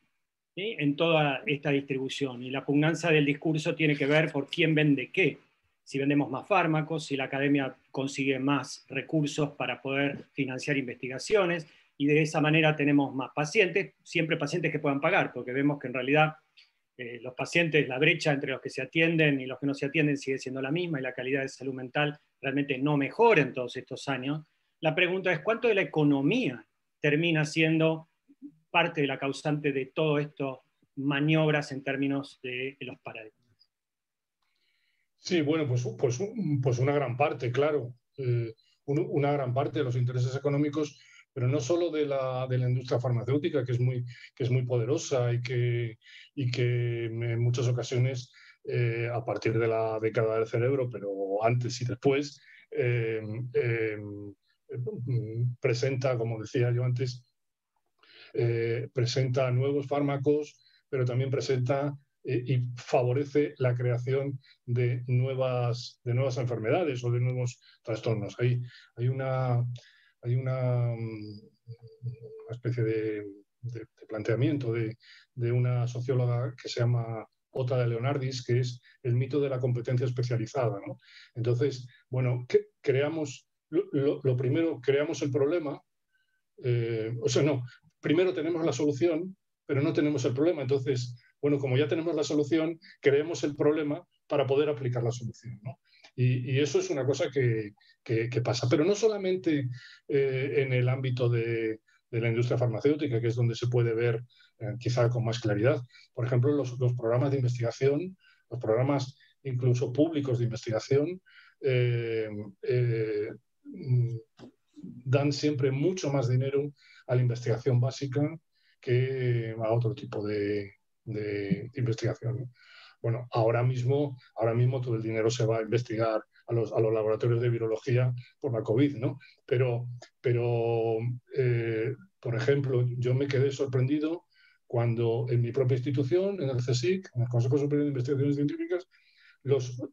¿sí? En toda esta distribución? Y la pugnanza del discurso tiene que ver por quién vende qué. Si vendemos más fármacos, si la academia consigue más recursos para poder financiar investigaciones, y de esa manera tenemos más pacientes, siempre pacientes que puedan pagar, porque vemos que en realidad los pacientes, la brecha entre los que se atienden y los que no se atienden sigue siendo la misma, y la calidad de salud mental realmente no mejora en todos estos años. La pregunta es, ¿cuánto de la economía termina siendo parte de la causante de todo esto maniobras en términos de los paradigmas? Sí, bueno, pues una gran parte, claro. Una gran parte de los intereses económicos, pero no solo de la industria farmacéutica, que es muy poderosa y que en muchas ocasiones, a partir de la década del cerebro, pero antes y después, eh, eh, presenta, como decía yo antes, presenta nuevos fármacos, pero también presenta y favorece la creación de nuevas enfermedades o de nuevos trastornos. Hay una especie de planteamiento de una socióloga que se llama Ota de Leonardis, que es el mito de la competencia especializada, ¿no? Entonces, bueno, creamos, lo primero, creamos el problema, o sea, no, primero tenemos la solución, pero no tenemos el problema. Entonces, bueno, como ya tenemos la solución, creemos el problema para poder aplicar la solución, ¿no? Y eso es una cosa que pasa. Pero no solamente en el ámbito de la industria farmacéutica, que es donde se puede ver quizá con más claridad. Por ejemplo, los programas de investigación, los programas incluso públicos de investigación, eh, eh, dan siempre mucho más dinero a la investigación básica que a otro tipo de investigación, ¿no? Bueno, ahora mismo todo el dinero se va a investigar a los laboratorios de virología por la COVID, ¿no? Pero por ejemplo, yo me quedé sorprendido cuando en mi propia institución, en el CSIC, en el Consejo Superior de Investigaciones Científicas,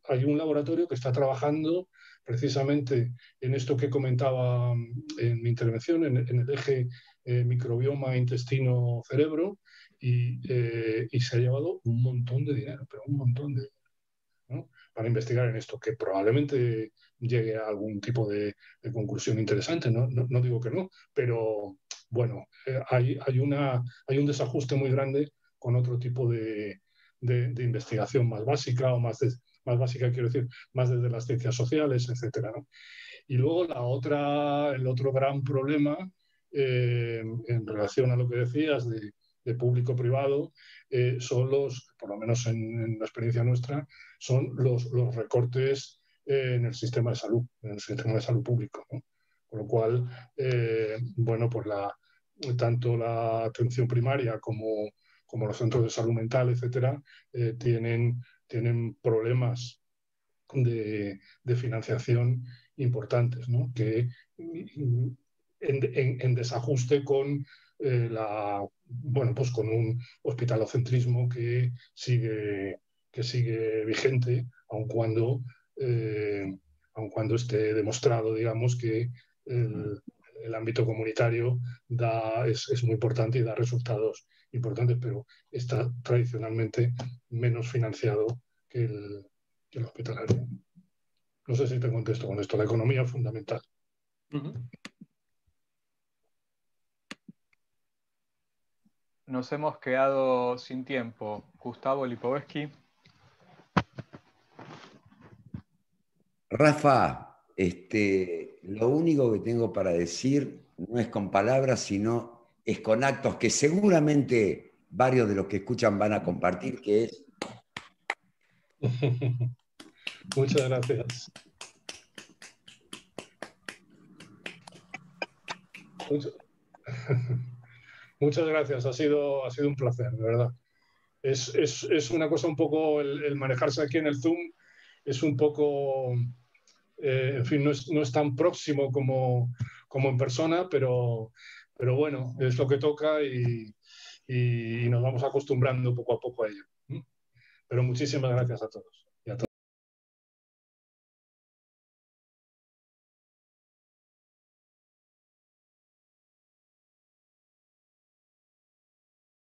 hay un laboratorio que está trabajando precisamente en esto que comentaba en mi intervención, en el eje microbioma, intestino, cerebro, y se ha llevado un montón de dinero, pero un montón de dinero, ¿no? Para investigar en esto, que probablemente llegue a algún tipo de conclusión interesante, ¿no? No digo que no, pero bueno, hay un desajuste muy grande con otro tipo de investigación más básica o más básica, quiero decir, más desde las ciencias sociales, etcétera, ¿no? Y luego el otro gran problema en relación a lo que decías de público-privado son por lo menos en la experiencia nuestra, son los recortes en el sistema de salud, en el sistema de salud público, ¿no? Con lo cual, bueno, pues tanto la atención primaria como los centros de salud mental, etcétera, tienen problemas de financiación importantes, ¿no? Que en desajuste con bueno, pues con un hospitalocentrismo que sigue vigente, aun cuando esté demostrado, digamos, que el ámbito comunitario es muy importante y da resultados importantes, pero está tradicionalmente menos financiado que el hospitalario. No sé si te contesto con esto. La economía es fundamental. Nos hemos quedado sin tiempo. Gustavo Lipovetsky. Rafa, lo único que tengo para decir no es con palabras, sino es con actos que seguramente varios de los que escuchan van a compartir, que es... Muchas gracias. Muchas gracias. Ha sido un placer, de verdad. es una cosa un poco, el manejarse aquí en el Zoom es un poco, en fin, no es tan próximo como en persona, pero bueno, es lo que toca y nos vamos acostumbrando poco a poco a ello. Pero muchísimas gracias a todos.